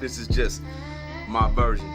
This is just my version.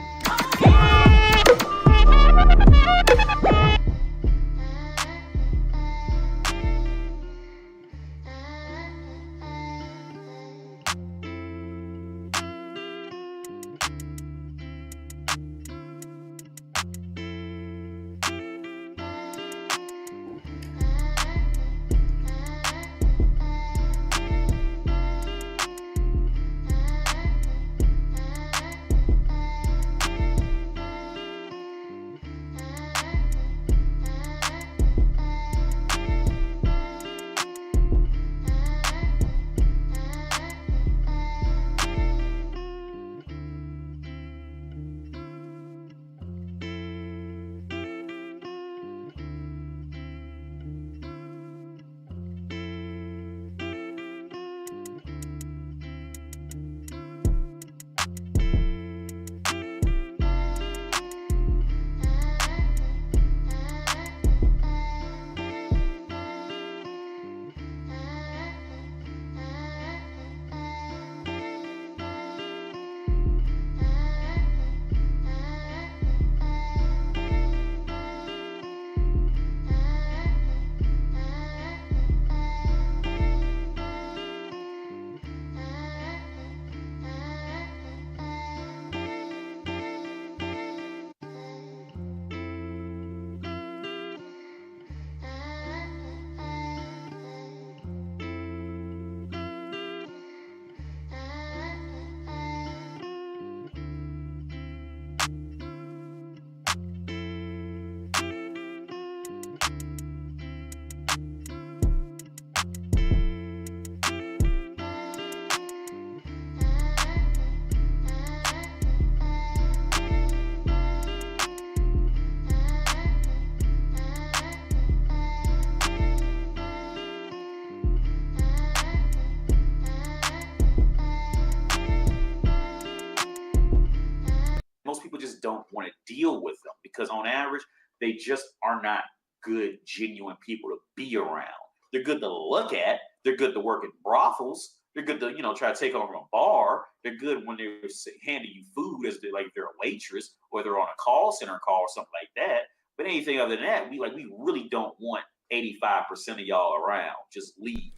Most people just don't want to deal with them because on average, they just are not good, genuine people to be around. They're good to look at. They're good to work in brothels. They're good to, try to take over a bar. They're good when they're handing you food as they're a waitress or they're on a call center call or something like that. But anything other than that, we really don't want 85% of y'all around. Just leave.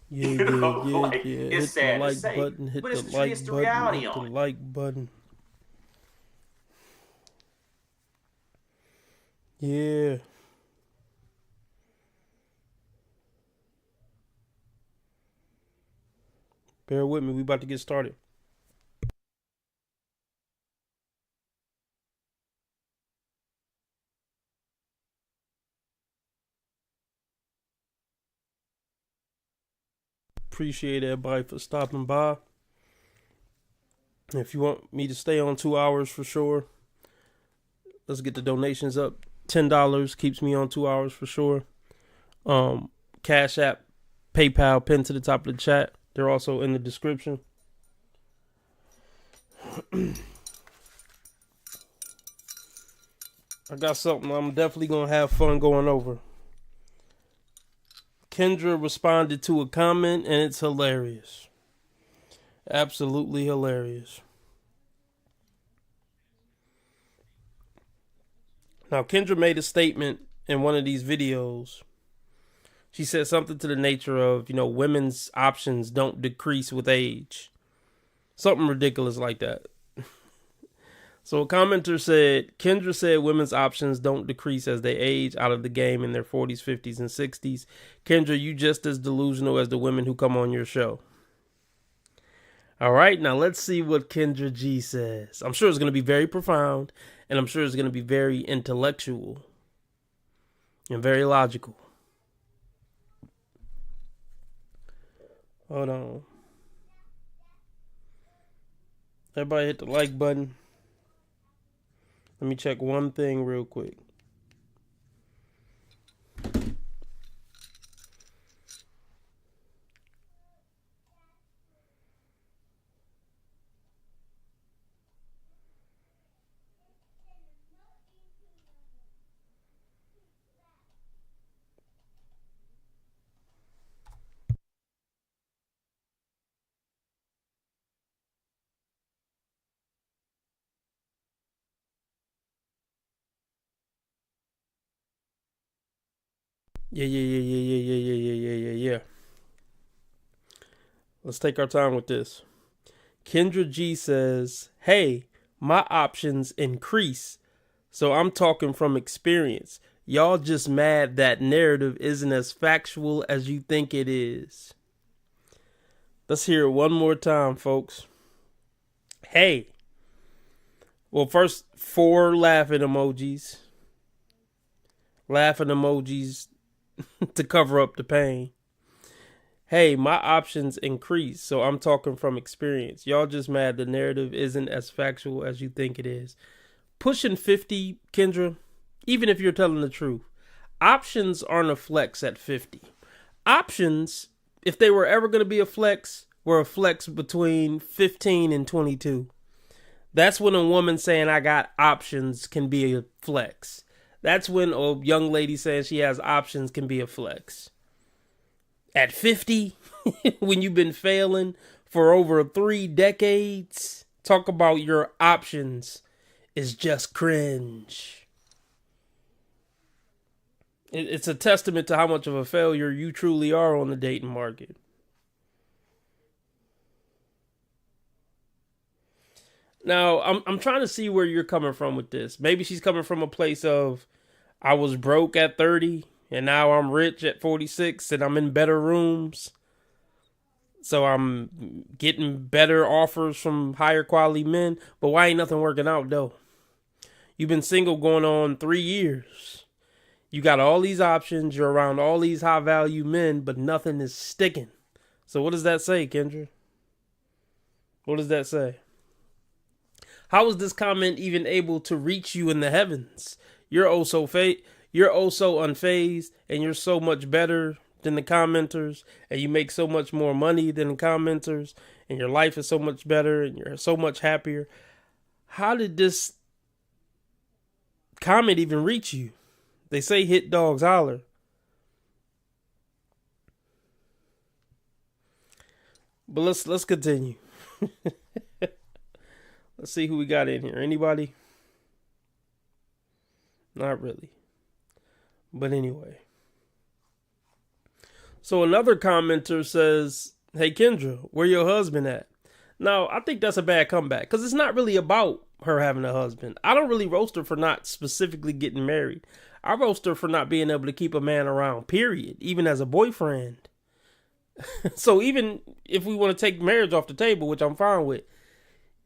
Yeah. It's sad to say, but it's the reality on it. Like button. Yeah. Bear with me. We about to get started. Appreciate everybody for stopping by. If you want me to stay on 2 hours for sure, let's get the donations up. $10 keeps me on 2 hours for sure. Cash App, PayPal, pinned to the top of the chat. They're also in the description. I got something I'm definitely going to have fun going over. Kendra responded to a comment and it's hilarious. Absolutely hilarious. Now, Kendra made a statement in one of these videos. She said something to the nature of, women's options don't decrease with age. Something ridiculous like that. So a commenter said, Kendra said women's options don't decrease as they age out of the game in their 40s, 50s, and 60s. Kendra, you just as delusional as the women who come on your show. All right, now let's see what Kendra G says. I'm sure it's going to be very profound, and I'm sure it's going to be very intellectual and very logical. Hold on. Everybody hit the like button. Let me check one thing real quick. Yeah. Let's take our time with this. Kendra G says, hey, my options increase. So I'm talking from experience. Y'all just mad that narrative isn't as factual as you think it is. Let's hear it one more time, folks. Hey. Well, first, 4 laughing emojis. Laughing emojis to cover up the pain. Hey, my options increase, so I'm talking from experience. Y'all just mad the narrative isn't as factual as you think it is. Pushing 50, Kendra, even if you're telling the truth, options aren't a flex at 50. Options, if they were ever going to be a flex, were a flex between 15 and 22. That's when a woman saying I got options can be a flex. That's when a young lady saying she has options can be a flex. At 50, when you've been failing for over 3 decades, talk about your options is just cringe. It's a testament to how much of a failure you truly are on the dating market. Now, I'm trying to see where you're coming from with this. Maybe she's coming from a place of, I was broke at 30 and now I'm rich at 46 and I'm in better rooms. So I'm getting better offers from higher quality men. But why ain't nothing working out though? You've been single going on 3 years. You got all these options. You're around all these high value men, but nothing is sticking. So what does that say, Kendra? What does that say? How is this comment even able to reach you in the heavens? You're oh so unfazed, and you're so much better than the commenters, and you make so much more money than the commenters, and your life is so much better, and you're so much happier. How did this comment even reach you? They say hit dogs holler. But let's continue. Let's see who we got in here. Anybody? Not really. But anyway. So another commenter says, hey Kendra, where your husband at? Now, I think that's a bad comeback because it's not really about her having a husband. I don't really roast her for not specifically getting married. I roast her for not being able to keep a man around, period, even as a boyfriend. So even if we want to take marriage off the table, which I'm fine with,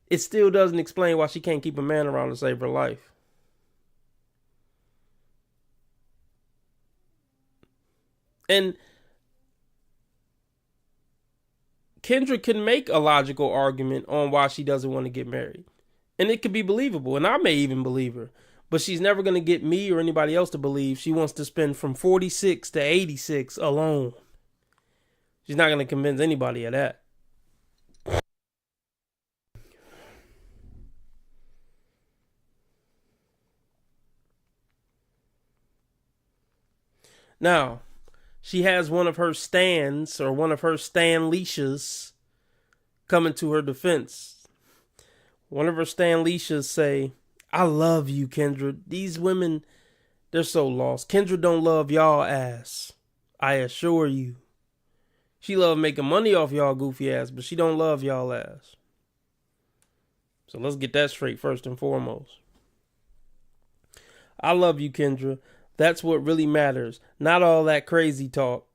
it still doesn't explain why she can't keep a man around to save her life. And Kendra can make a logical argument on why she doesn't want to get married. And it could be believable, and I may even believe her. But she's never going to get me or anybody else to believe she wants to spend from 46 to 86 alone. She's not going to convince anybody of that. Now, she has one of her stans or one of her Stan Leishas coming to her defense. One of her Stan Leishas say, I love you, Kendra. These women, they're so lost. Kendra don't love y'all ass. I assure you. She love making money off y'all goofy ass, but she don't love y'all ass. So let's get that straight first and foremost. I love you, Kendra. That's what really matters. Not all that crazy talk.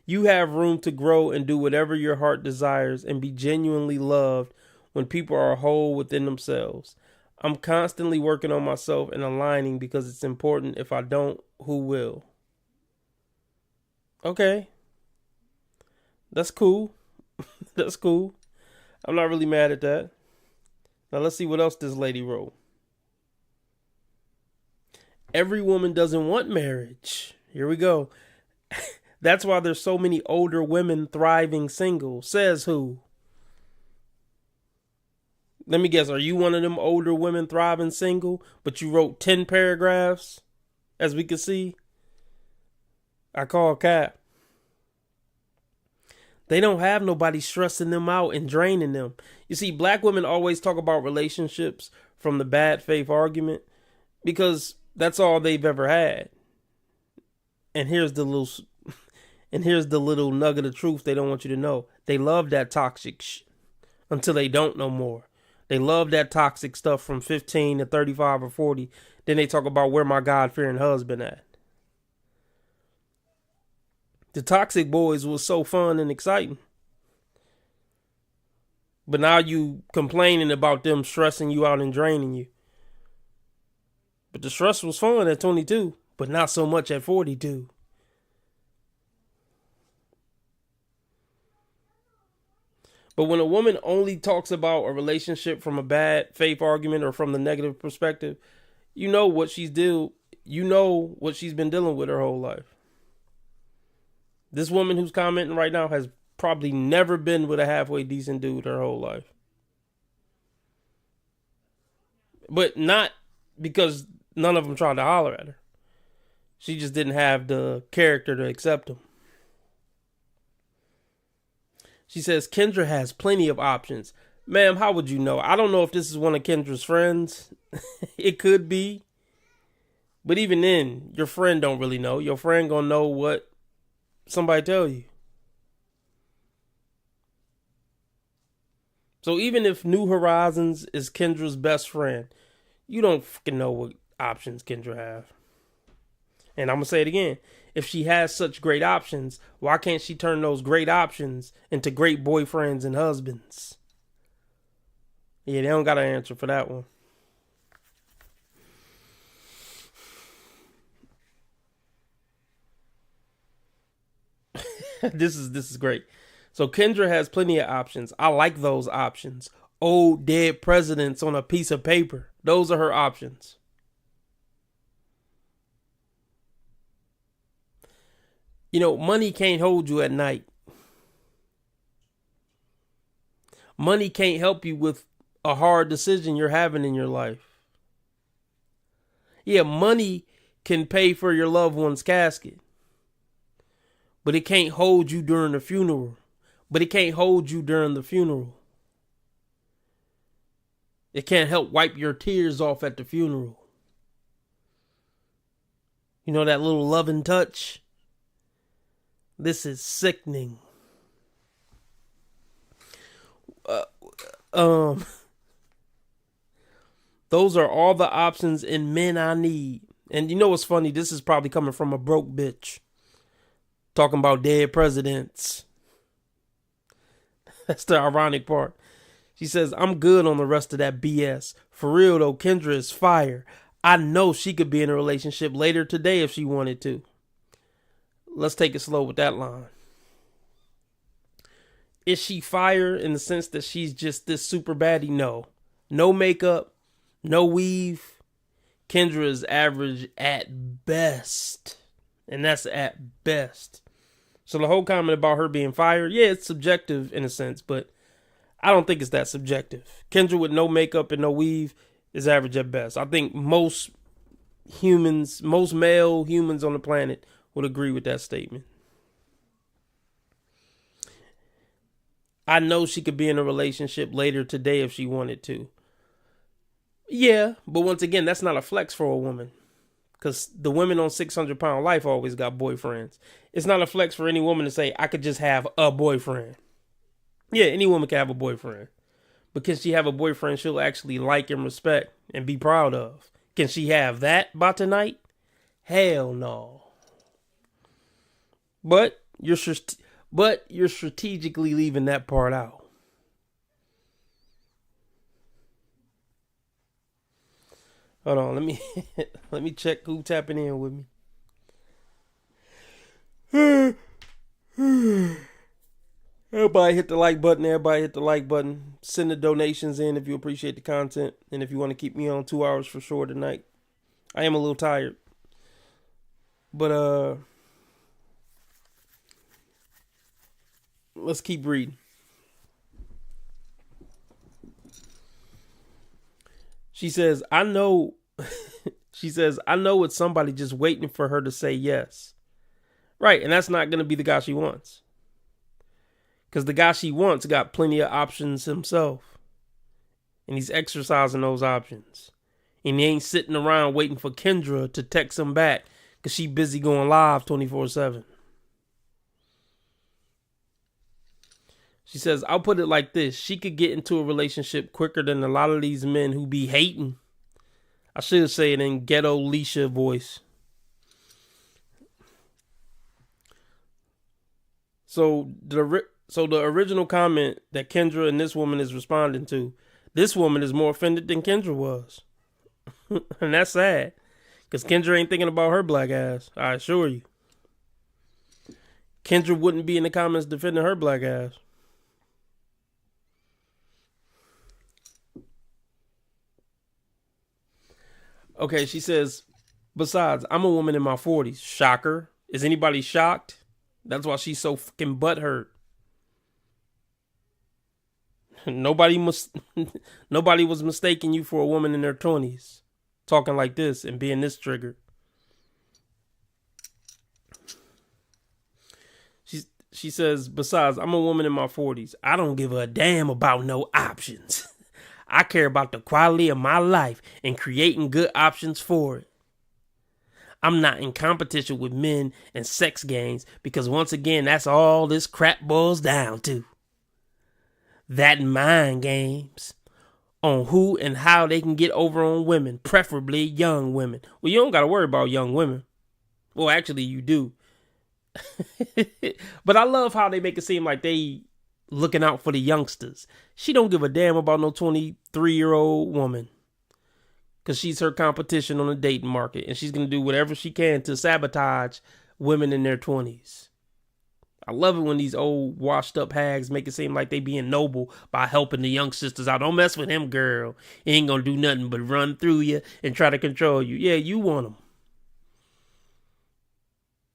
You have room to grow and do whatever your heart desires and be genuinely loved when people are whole within themselves. I'm constantly working on myself and aligning because it's important. If I don't, who will? Okay. That's cool. That's cool. I'm not really mad at that. Now let's see what else this lady wrote. Every woman doesn't want marriage. Here we go. That's why there's so many older women thriving single. Says who? Let me guess. Are you one of them older women thriving single? But you wrote 10 paragraphs, as we can see. I call cap. They don't have nobody stressing them out and draining them. You see, black women always talk about relationships from the bad faith argument because that's all they've ever had. And here's the little nugget of truth they don't want you to know. They love that toxic until they don't no more. They love that toxic stuff from 15 to 35 or 40. Then they talk about where my God-fearing husband at. The toxic boys was so fun and exciting. But now you complaining about them stressing you out and draining you. But the stress was fun at 22, but not so much at 42. But when a woman only talks about a relationship from a bad faith argument or from the negative perspective, you know what she's been dealing with her whole life. This woman who's commenting right now has probably never been with a halfway decent dude her whole life. But not because none of them tried to holler at her. She just didn't have the character to accept him. She says, Kendra has plenty of options. Ma'am, how would you know? I don't know if this is one of Kendra's friends. It could be. But even then, your friend don't really know. Your friend gonna know what somebody tell you. So even if New Horizons is Kendra's best friend, you don't fucking know what options Kendra have. And I'm going to say it again. If she has such great options, why can't she turn those great options into great boyfriends and husbands? Yeah, they don't got an answer for that one. This is great. So Kendra has plenty of options. I like those options. Old dead presidents on a piece of paper. Those are her options. You know, money can't hold you at night. Money can't help you with a hard decision you're having in your life. Yeah, money can pay for your loved one's casket. But it can't hold you during the funeral. But it can't hold you during the funeral. It can't help wipe your tears off at the funeral. You know that little loving touch? This is sickening. Those are all the options in men I need. And you know what's funny? This is probably coming from a broke bitch. Talking about dead presidents. That's the ironic part. She says, I'm good on the rest of that BS. For real though, Kendra is fire. I know she could be in a relationship later today if she wanted to. Let's take it slow with that line. Is she fire in the sense that she's just this super baddie? No. No makeup, no weave. Kendra is average at best. And that's at best. So the whole comment about her being fire, yeah, it's subjective in a sense, but I don't think it's that subjective. Kendra with no makeup and no weave is average at best. I think most male humans on the planet would agree with that statement. I know she could be in a relationship later today if she wanted to. Yeah, but once again, that's not a flex for a woman. Because the women on 600 Pound Life always got boyfriends. It's not a flex for any woman to say, I could just have a boyfriend. Yeah, any woman can have a boyfriend. But can she have a boyfriend she'll actually like and respect and be proud of? Can she have that by tonight? Hell no. But you're strategically leaving that part out. Hold on, let me check who tapping in with me. Everybody hit the like button. Send the donations in if you appreciate the content. And if you want to keep me on 2 hours for sure tonight. I am a little tired. But let's keep reading. She says, I know it's somebody just waiting for her to say yes. Right, and that's not going to be the guy she wants. Because the guy she wants got plenty of options himself. And he's exercising those options. And he ain't sitting around waiting for Kendra to text him back because she busy going live 24/7. She says, I'll put it like this. She could get into a relationship quicker than a lot of these men who be hating. I should say it in ghetto Leisha voice. So the original comment that Kendra and this woman is responding to, this woman is more offended than Kendra was. And that's sad. Because Kendra ain't thinking about her black ass. I assure you. Kendra wouldn't be in the comments defending her black ass. Okay, she says, besides, I'm a woman in my 40s. Shocker. Is anybody shocked? That's why she's so fucking butthurt. Nobody was mistaking you for a woman in their 20s. Talking like this and being this triggered. She says, besides, I'm a woman in my 40s. I don't give a damn about no options. I care about the quality of my life and creating good options for it. I'm not in competition with men and sex games because once again, that's all this crap boils down to. That mind games on who and how they can get over on women, preferably young women. Well, you don't got to worry about young women. Well, actually, you do. But I love how they make it seem like they looking out for the youngsters. She don't give a damn about no 23-year-old woman. Because she's her competition on the dating market. And she's going to do whatever she can to sabotage women in their 20s. I love it when these old washed up hags make it seem like they being noble by helping the young sisters out. Don't mess with him, girl. He ain't going to do nothing but run through you and try to control you. Yeah, you want him.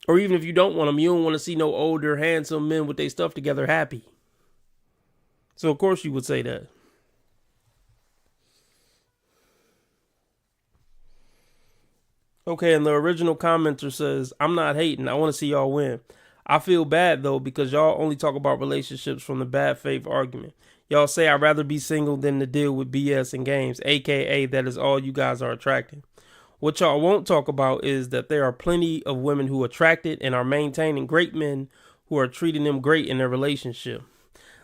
Or even if you don't want them, you don't want to see no older, handsome men with their stuff together happy. So, of course, you would say that. Okay, and the original commenter says, I'm not hating. I want to see y'all win. I feel bad, though, because y'all only talk about relationships from the bad faith argument. Y'all say I'd rather be single than to deal with BS and games, a.k.a. that is all you guys are attracting. What y'all won't talk about is that there are plenty of women who are attracted and are maintaining great men who are treating them great in their relationship.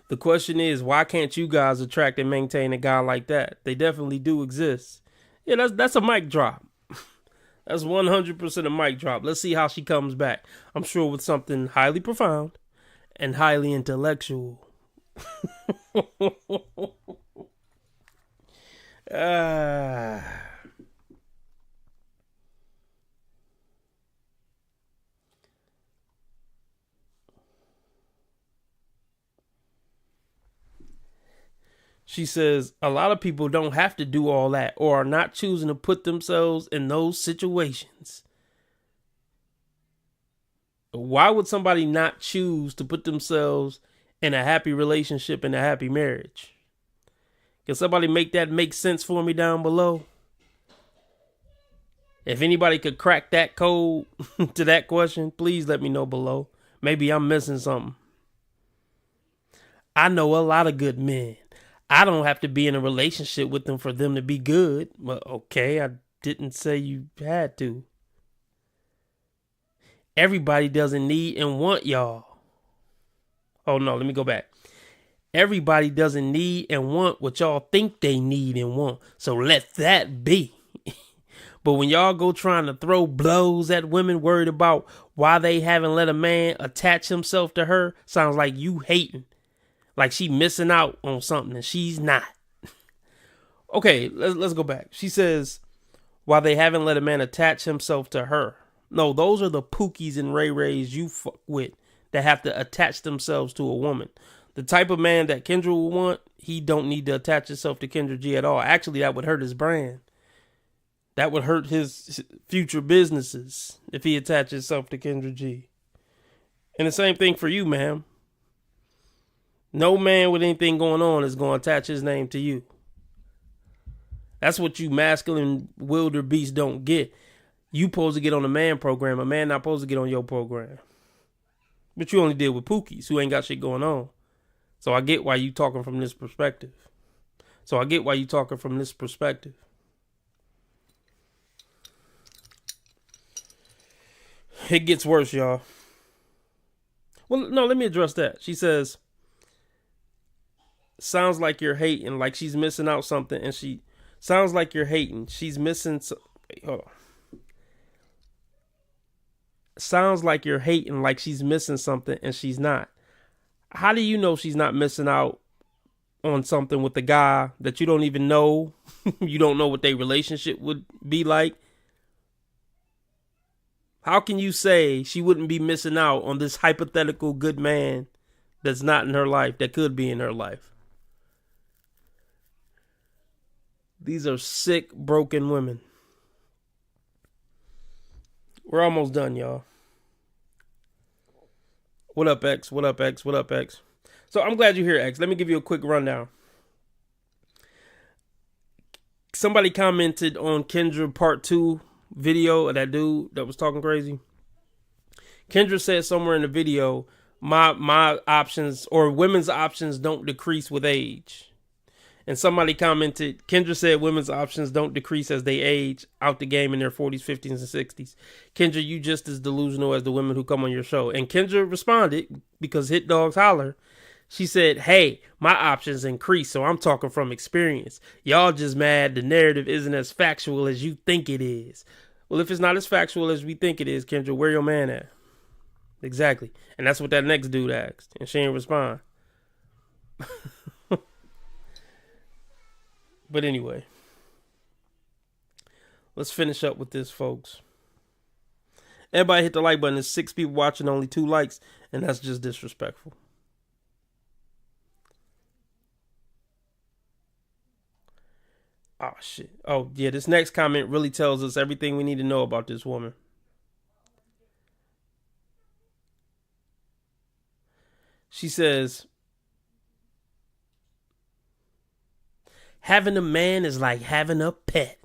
The question is, why can't you guys attract and maintain a guy like that? They definitely do exist. Yeah, that's a mic drop. That's 100% a mic drop. Let's see how she comes back. I'm sure with something highly profound and highly intellectual. She says, a lot of people don't have to do all that or are not choosing to put themselves in those situations. Why would somebody not choose to put themselves in a happy relationship and a happy marriage? Can somebody make that make sense for me down below? If anybody could crack that code to that question, please let me know below. Maybe I'm missing something. I know a lot of good men. I don't have to be in a relationship with them for them to be good. Well, okay, I didn't say you had to. Everybody doesn't need and want y'all. Oh no, let me go back. Everybody doesn't need and want what y'all think they need and want. So let that be. But when y'all go trying to throw blows at women worried about why they haven't let a man attach himself to her, sounds like you hating. Like she missing out on something and she's not. Okay, let's go back. She says, while they haven't let a man attach himself to her. No, those are the Pookies and Ray Rays you fuck with that have to attach themselves to a woman. The type of man that Kendra will want, he don't need to attach himself to Kendra G at all. Actually, that would hurt his brand. That would hurt his future businesses if he attached himself to Kendra G. And the same thing for you, ma'am. No man with anything going on is going to attach his name to you. That's what you masculine wildebeest don't get. You supposed to get on a man program. A man not supposed to get on your program. But you only deal with Pookies who ain't got shit going on. So I get why you talking from this perspective. It gets worse, y'all. Well, no, let me address that. She says, sounds like you're hating, like she's missing out something, and she sounds like you're hating. She's missing. Wait, hold on. Sounds like you're hating, like she's missing something, and she's not. How do you know she's not missing out on something with the guy that you don't even know? You don't know what their relationship would be like. How can you say she wouldn't be missing out on this hypothetical good man that's not in her life, that could be in her life? These are sick, broken women. We're almost done, y'all. What up, X? What up, X? What up, X? So I'm glad you're here, X. Let me give you a quick rundown. Somebody commented on Kendra Part 2 video of that dude that was talking crazy. Kendra said somewhere in the video, my options or women's options don't decrease with age. And somebody commented, Kendra said women's options don't decrease as they age out the game in their 40s, 50s, and 60s. Kendra, you just as delusional as the women who come on your show. And Kendra responded, because hit dogs holler. She said, hey, my options increase, so I'm talking from experience. Y'all just mad the narrative isn't as factual as you think it is. Well, if it's not as factual as we think it is, Kendra, where your man at? Exactly. And that's what that next dude asked, and she didn't respond. But anyway, let's finish up with this, folks. Everybody hit the like button. There's 6 people watching, only 2 likes, and that's just disrespectful. Oh, shit. Oh, yeah, this next comment really tells us everything we need to know about this woman. She says, having a man is like having a pet.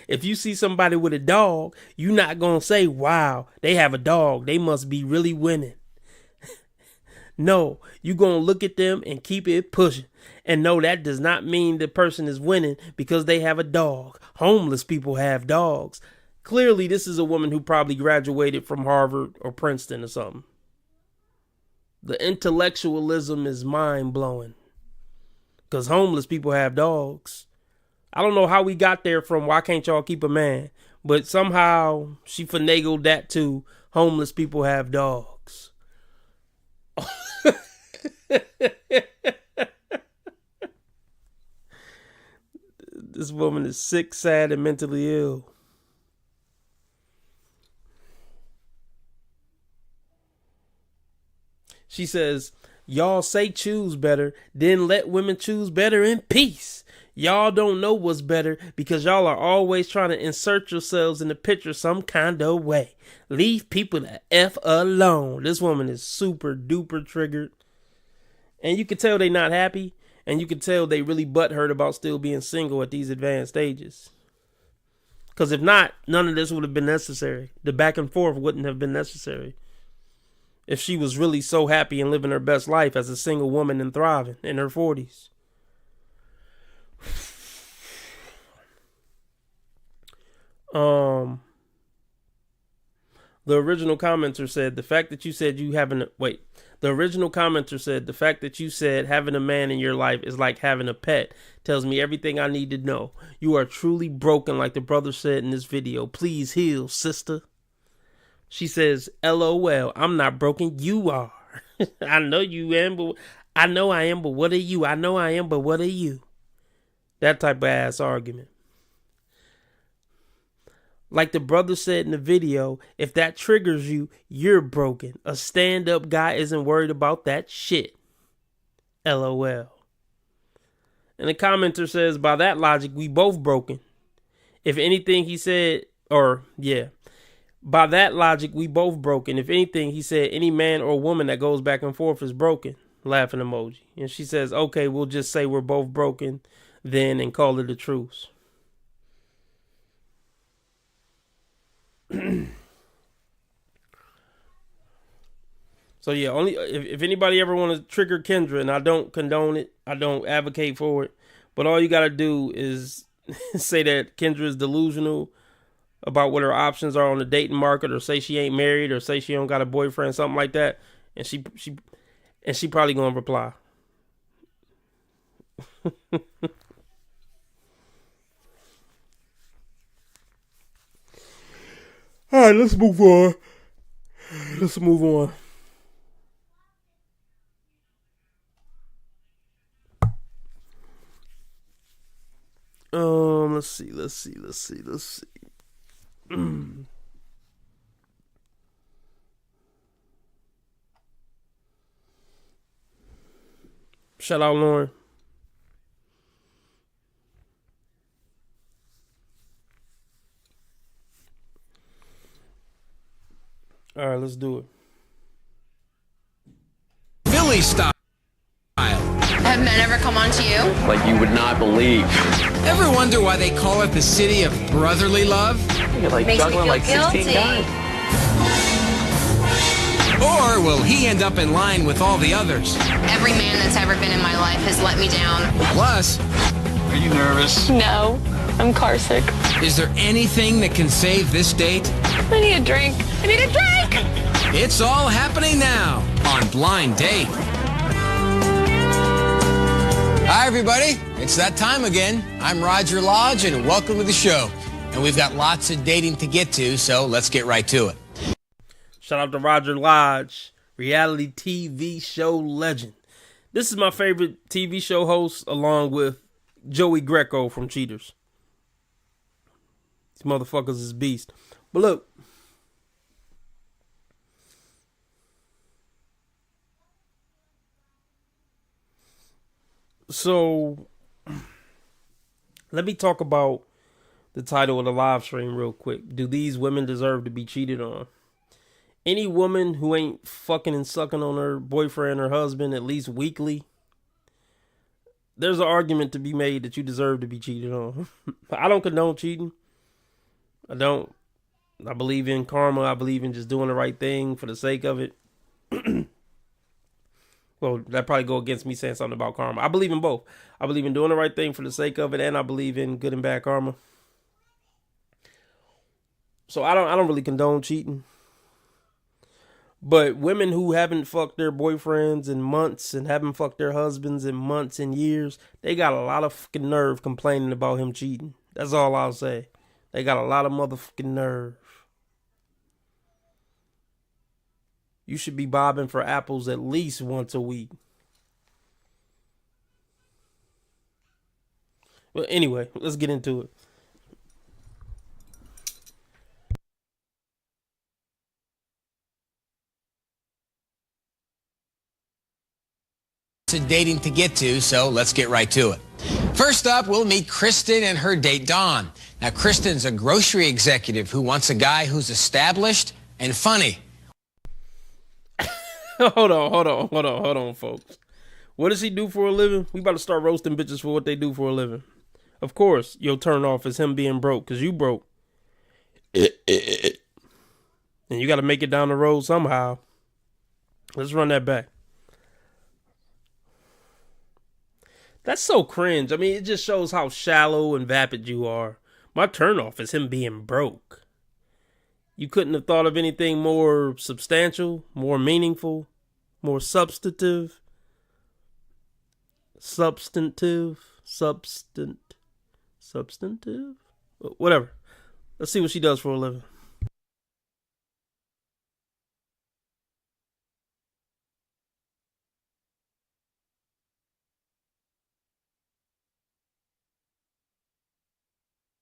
If you see somebody with a dog, you're not going to say, wow, they have a dog. They must be really winning. No, you're going to look at them and keep it pushing. And no, that does not mean the person is winning because they have a dog. Homeless people have dogs. Clearly, this is a woman who probably graduated from Harvard or Princeton or something. The intellectualism is mind-blowing. Because homeless people have dogs. I don't know how we got there from why can't y'all keep a man? But somehow she finagled that to homeless people have dogs. This woman is sick, sad, and mentally ill. She says, y'all say choose better, then let women choose better in peace. Y'all don't know what's better because y'all are always trying to insert yourselves in the picture some kind of way. Leave people the F alone. This woman is super duper triggered. And you can tell they not happy. And you can tell they really butthurt about still being single at these advanced stages. Because if not, none of this would have been necessary. The back and forth wouldn't have been necessary. If she was really so happy and living her best life as a single woman and thriving in her 40s. The original commenter said the fact that you said you having a wait. The original commenter said the fact that you said having a man in your life is like having a pet tells me everything I need to know. You are truly broken, like the brother said in this video. Please heal, sister. She says, LOL, I'm not broken. You are. I know you am, but I know I am, but what are you? I know I am, but what are you? That type of ass argument. Like the brother said in the video, if that triggers you, you're broken. A stand-up guy isn't worried about that shit. LOL. And the commenter says, by that logic, we both broken. If anything, he said, by that logic, we both broken. If anything, he said, any man or woman that goes back and forth is broken. Laughing emoji. And she says, okay, we'll just say we're both broken then and call it a truce. So yeah, only if anybody ever want to trigger Kendra, and I don't condone it, I don't advocate for it, but all you gotta do is say that Kendra is delusional, about what her options are on the dating market, or say she ain't married, or say she don't got a boyfriend, something like that, and she probably gonna reply. All right, let's move on. Let's see. Shout out, Lauren. All right, let's do it. Philly style. Have men ever come on to you? Like you would not believe. Ever wonder why they call it the city of brotherly love? You're like Makes me juggling feel like 16 guilty. guys. Or will he end up in line with all the others? Every man that's ever been in my life has let me down. Plus, Are you nervous? No, I'm car sick. is there anything that can save this date? I need a drink. I need a drink! It's all happening now on Blind Date. Hi, everybody. It's that time again. I'm Roger Lodge, and welcome to the show. And we've got lots of dating to get to, so let's get right to it. Shout out to Roger Lodge, reality TV show legend. This is my favorite TV show host, along with Joey Greco from Cheaters. These motherfuckers is beast. But look. So, let me talk about the title of the live stream real quick. Do these women deserve to be cheated on? Any woman who ain't fucking and sucking on her boyfriend or husband at least weekly, there's an argument to be made that you deserve to be cheated on. I don't condone cheating. I don't. I believe in karma. I believe in just doing the right thing for the sake of it. Well, that probably go against me saying something about karma. I believe in both. I believe in doing the right thing for the sake of it, and I believe in good and bad karma. So I don't really condone cheating. But women who haven't fucked their boyfriends in months and haven't fucked their husbands in months and years, they got a lot of fucking nerve complaining about him cheating. That's all I'll say. They got a lot of motherfucking nerve. You should be bobbing for apples at least once a week. Well, anyway, let's get into it. Lots of dating to get to, so let's get right to it. First up, we'll meet Kristen and her date, Dawn. Now, Kristen's a grocery executive who wants a guy who's established and funny. Hold on, folks. What does he do for a living? We about to start roasting bitches for what they do for a living. Of course, your turn off is him being broke, because you broke. And you got to make it down the road somehow. Let's run that back. That's so cringe. I mean, it just shows how shallow and vapid you are. My turn off is him being broke. You couldn't have thought of anything more substantial, more meaningful, more substantive. Whatever. Let's see what she does for a living.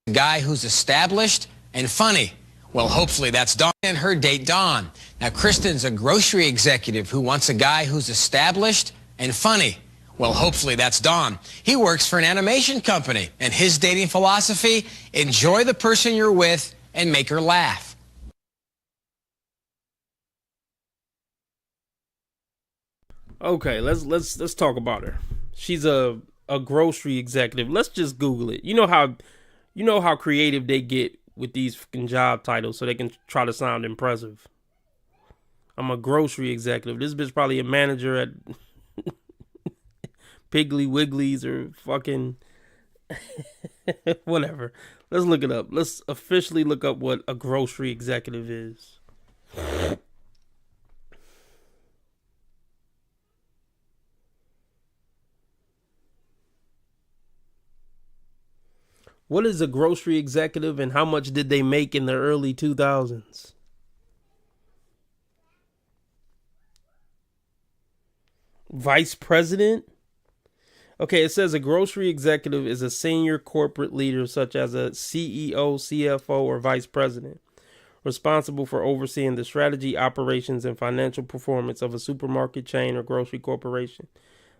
A guy who's established and funny. Well, hopefully that's Dawn and her date, Dawn. Now, Kristen's a grocery executive who wants a guy who's established and funny. Well, hopefully that's Dawn. He works for an animation company, and his dating philosophy, enjoy the person you're with and make her laugh. Okay, let's talk about her. She's a grocery executive. Let's just Google it. You know how creative they get with these fucking job titles so they can try to sound impressive. I'm a grocery executive. This bitch probably a manager at Piggly Wiggly's or fucking Whatever. Let's look it up. Let's officially look up what a grocery executive is. What is a grocery executive and how much did they make in the early 2000s? Vice president? Okay, it says a grocery executive is a senior corporate leader such as a CEO, CFO, or vice president, responsible for overseeing the strategy, operations, and financial performance of a supermarket chain or grocery corporation.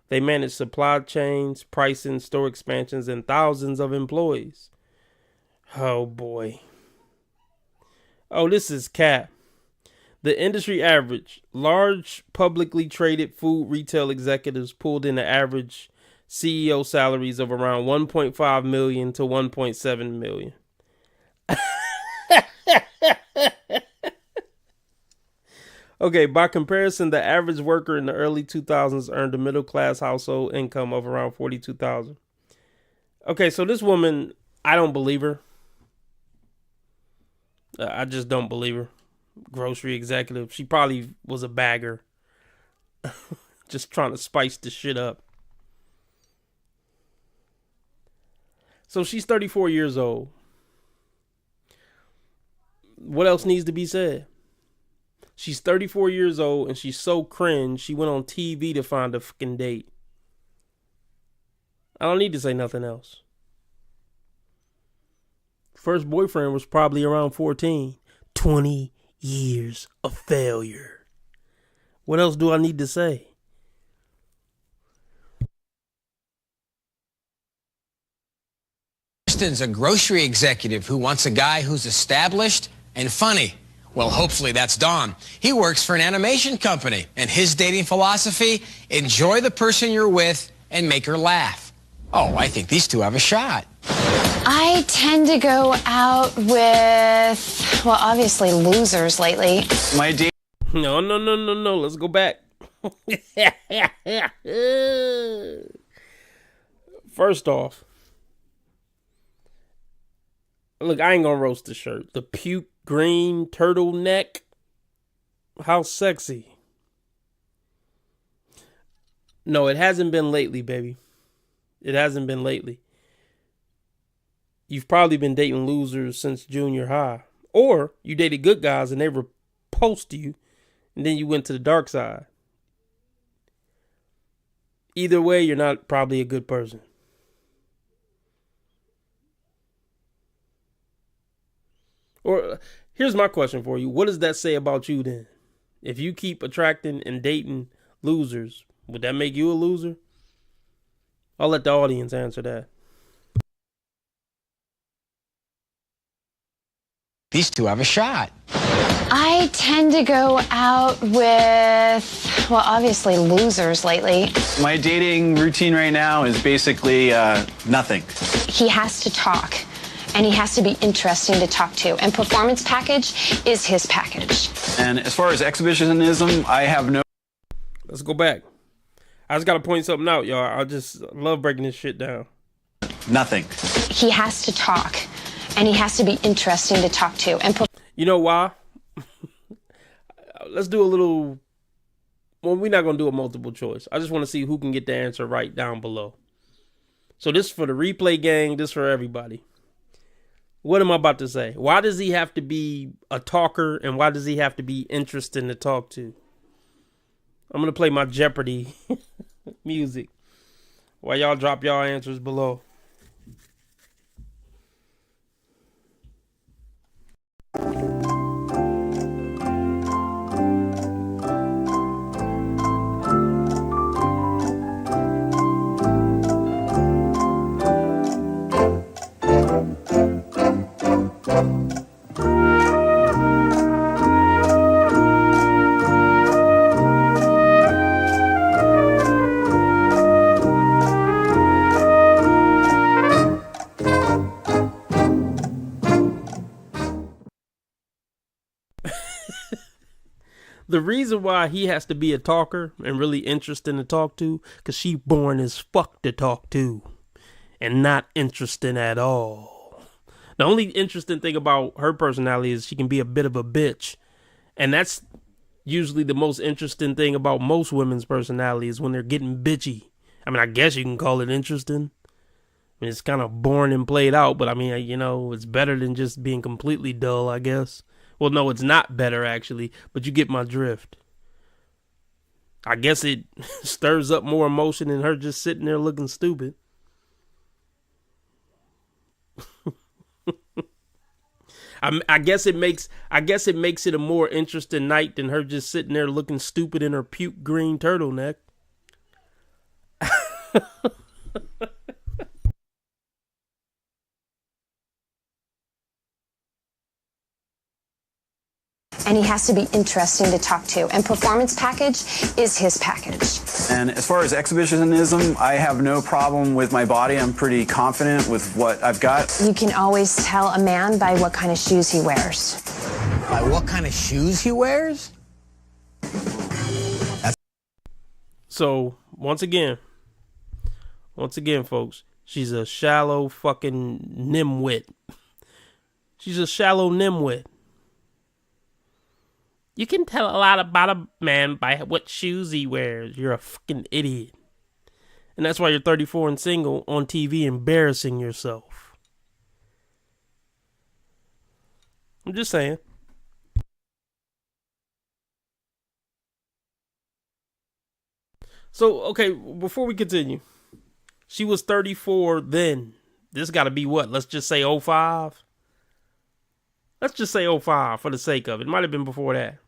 They manage supply chains, pricing, store expansions, and thousands of employees. Oh, boy. Oh, this is cap. The industry average. Large publicly traded food retail executives pulled in the average CEO salaries of around 1.5 million to 1.7 million. Okay, by comparison, the average worker in the early 2000s earned a middle-class household income of around $42,000. Okay, so this woman, I don't believe her. I just don't believe her. Grocery executive. She probably was a bagger. Just trying to spice the shit up. So she's 34 years old. What else needs to be said? She's 34 years old and she's so cringe, she went on TV to find a fucking date. I don't need to say nothing else. First boyfriend was probably around 14. 20 years of failure. What else do I need to say? Kristen's a grocery executive who wants a guy who's established and funny. Well, hopefully that's Don. He works for an animation company, and his dating philosophy, enjoy the person you're with and make her laugh. Oh, I think these two have a shot. I tend to go out with, well, obviously losers lately. My date. No. Let's go back. First off, look, I ain't gonna roast the shirt. The puke green turtleneck. How sexy. No, it hasn't been lately, baby. It hasn't been lately. You've probably been dating losers since junior high. Or you dated good guys and they repulsed you and then you went to the dark side. Either way, you're not probably a good person. Or here's my question for you. What does that say about you then? If you keep attracting and dating losers, would that make you a loser? I'll let the audience answer that. These two have a shot. I tend to go out with, well, obviously losers lately. My dating routine right now is basically nothing. He has to talk, and he has to be interesting to talk to, and performance package is his package. And as far as exhibitionism, I have no. Let's go back. I just got to point something out, y'all. I just love breaking this shit down. Nothing. He has to talk, and he has to be interesting to talk to, and You know why? Let's do a little. Well, we're not going to do a multiple choice. I just want to see who can get the answer right down below. So this is for the replay gang. This is for everybody. What am I about to say? Why does he have to be a talker and why does he have to be interesting to talk to? I'm going to play my Jeopardy music while y'all drop y'all answers below. The reason why he has to be a talker and really interesting to talk to, because she born as fuck to talk to. and not interesting at all. The only interesting thing about her personality is she can be a bit of a bitch. And that's usually the most interesting thing about most women's personalities, when they're getting bitchy. I mean, I guess you can call it interesting. I mean, it's kind of boring and played out, but I mean, you know, it's better than just being completely dull, I guess. Well, no, it's not better, actually, but you get my drift. I guess it stirs up more emotion than her just sitting there looking stupid. I guess it makes it a more interesting night than her just sitting there looking stupid in her puke green turtleneck. And he has to be interesting to talk to. And performance package is his package. And as far as exhibitionism, I have no problem with my body. I'm pretty confident with what I've got. You can always tell a man by what kind of shoes he wears. By what kind of shoes he wears? So, once again, folks, she's a shallow fucking nimwit. She's a shallow nimwit. You can tell a lot about a man by what shoes he wears. You're a fucking idiot. And that's why you're 34 and single on TV embarrassing yourself. I'm just saying. So, okay, before we continue, she was 34 then. This got to be what? Let's just say 05? Let's just say 05 for the sake of it. It might have been before that.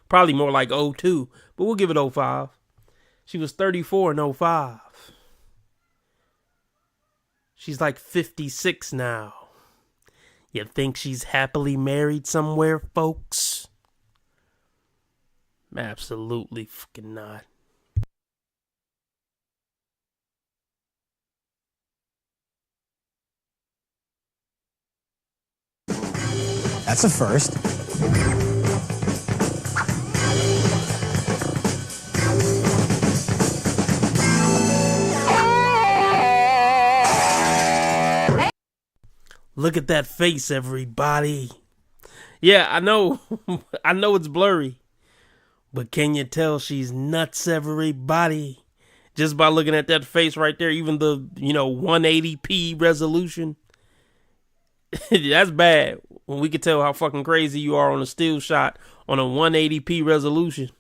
Probably more like 02, but we'll give it 05. She was 34 in 05. She's like 56 now. You think she's happily married somewhere, folks? Absolutely fucking not. That's a first. Look at that face, everybody. Yeah, I know. I know it's blurry. But can you tell she's nuts, everybody? Just by looking at that face right there, even the, 180p resolution. That's bad. When we can tell how fucking crazy you are on a still shot on a 180p resolution.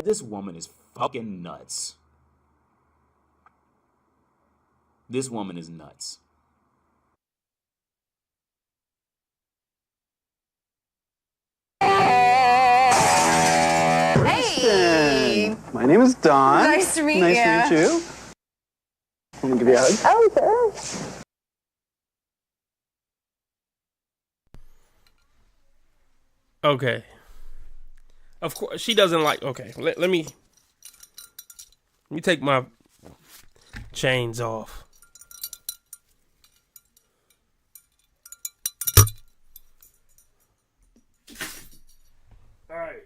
This woman is fucking nuts. This woman is nuts. Hey! My name is Don. Nice to meet you. Nice to meet you. Let me give you a hug. Oh, sure. Okay. Of course, she doesn't like... Okay, let me take my chains off. All right.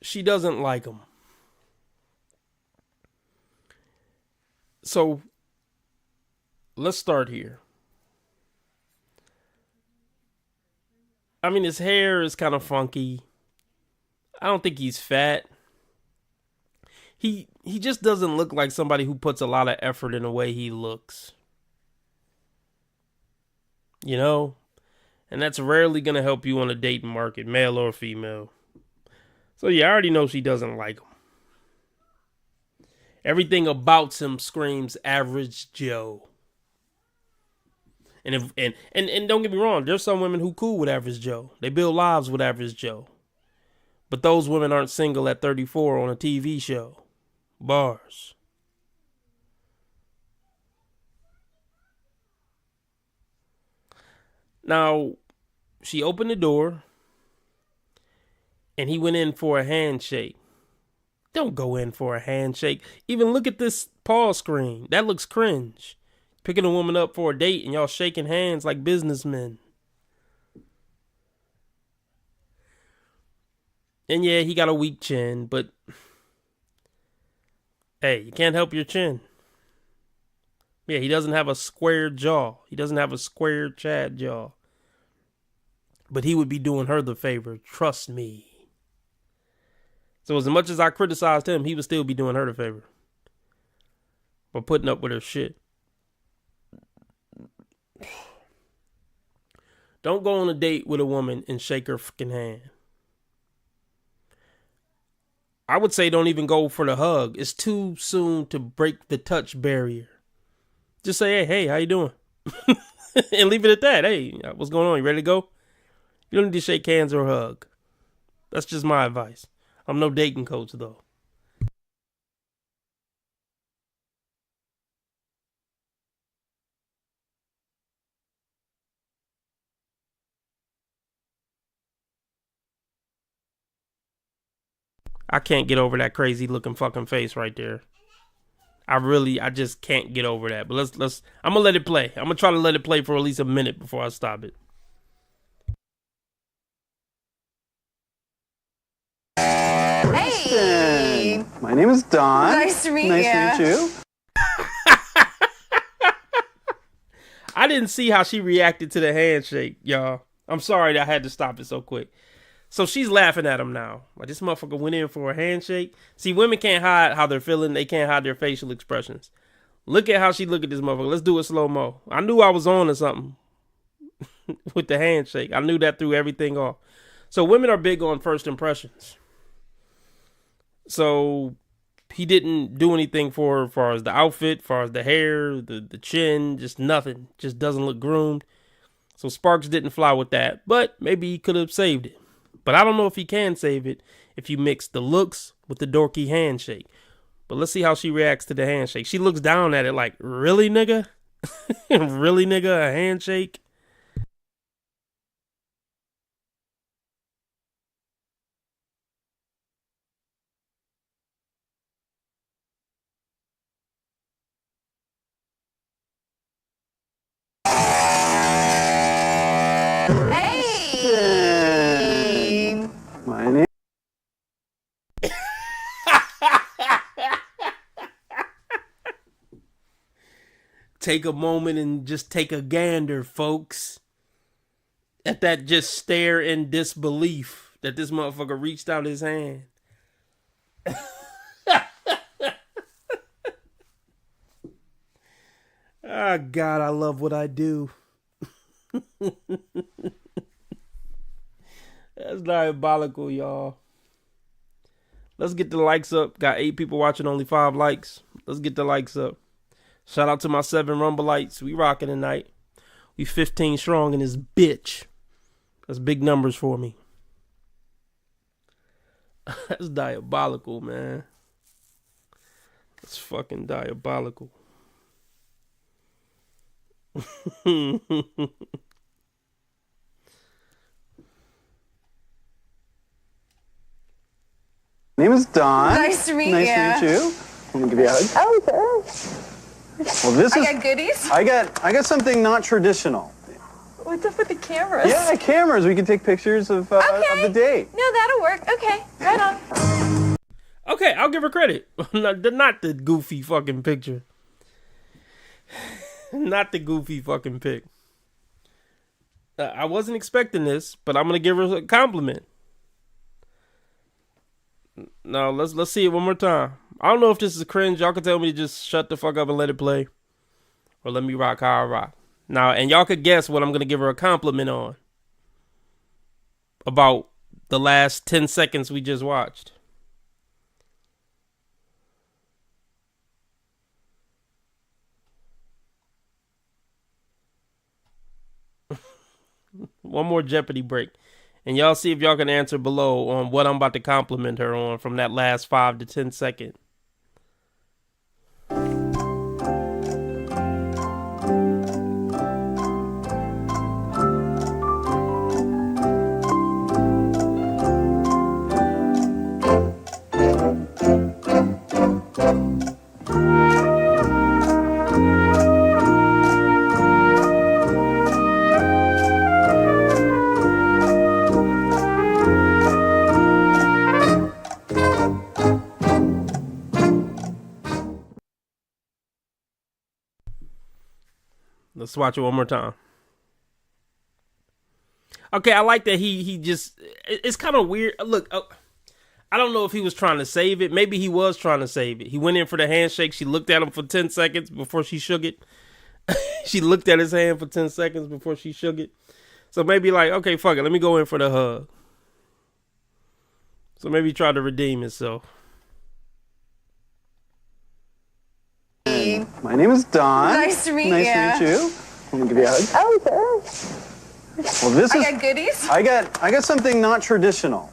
She doesn't like him. So... let's start here. I mean, his hair is kind of funky. I don't think he's fat. He just doesn't look like somebody who puts a lot of effort in the way he looks. You know? And that's rarely going to help you on a dating market, male or female. So yeah, I already know she doesn't like him. Everything about him screams average Joe. And don't get me wrong, there's some women who cool with average Joe. They build lives with average Joe. But those women aren't single at 34 on a TV show. Bars. Now, she opened the door and he went in for a handshake. Don't go in for a handshake. Even look at this pause screen. That looks cringe. Picking a woman up for a date and y'all shaking hands like businessmen. And yeah, he got a weak chin, but hey, you can't help your chin. Yeah, he doesn't have a square jaw. He doesn't have a square Chad jaw. But he would be doing her the favor. Trust me. So as much as I criticized him, he would still be doing her the favor. For putting up with her shit. Don't go on a date with a woman and shake her fucking hand. I would say don't even go for the hug. It's too soon to break the touch barrier. Just say, hey, how you doing? And leave it at that. Hey, what's going on? You ready to go? You don't need to shake hands or hug. That's just my advice. I'm no dating coach, though. I can't get over that crazy looking fucking face right there. I just can't get over that. But let's I'm gonna let it play. I'm gonna try to let it play for at least a minute before I stop it. Hey, my name is Don. Nice to meet Nice to meet you. I didn't see how she reacted to the handshake, y'all. I'm sorry that I had to stop it so quick. So she's laughing at him now. Like, this motherfucker went in for a handshake. See, women can't hide how they're feeling. They can't hide their facial expressions. Look at how she look at this motherfucker. Let's do it slow-mo. I knew I was on to something with the handshake. I knew that threw everything off. So women are big on first impressions. So he didn't do anything for her as far as the outfit, as far as the hair, the chin, just nothing. Just doesn't look groomed. So Sparks didn't fly with that. But maybe he could have saved it. But I don't know if he can save it if you mix the looks with the dorky handshake. But let's see how she reacts to the handshake. She looks down at it like, really, nigga? Really, nigga? A handshake? Hey! My name. Take a moment and just take a gander, folks. At that just stare in disbelief that this motherfucker reached out his hand. Ah, God, I love what I do. That's diabolical, y'all. Let's get the likes up. Got 8 people watching, only 5 likes. Let's get the likes up. Shout out to my 7 Rumbleites. We rocking tonight. We 15 strong in this bitch. That's big numbers for me. That's diabolical, man. That's fucking diabolical. Name is Don. Nice to meet Nice to meet you. Let me give you a hug. Oh, sure. Well, this I is. got goodies. I got something not traditional. What's up with the cameras? Yeah, cameras. We can take pictures of the date. No, that'll work. Okay, right on. Okay, I'll give her credit. Not the goofy fucking picture. Not the goofy fucking pic. I wasn't expecting this, but I'm gonna give her a compliment. No, let's see it one more time. I don't know if this is cringe. Y'all can tell me to just shut the fuck up and let it play, or let me rock how I rock. Now, and y'all could guess what I'm gonna give her a compliment on about the last 10 seconds we just watched. One more Jeopardy break. And y'all see if y'all can answer below on what I'm about to compliment her on from that last 5 to 10 seconds. Let's watch it one more time. Okay, I like that he just... It's kind of weird. Look, I don't know if he was trying to save it. Maybe he was trying to save it. He went in for the handshake. She looked at him for 10 seconds before she shook it. She looked at his hand for 10 seconds before she shook it. So maybe like, okay, fuck it. Let me go in for the hug. So maybe he tried to redeem himself. My name is Don. Nice to meet Nice you. to meet you. Let me give you a hug. Oh, good. Well, this I is. got goodies. I got something not traditional.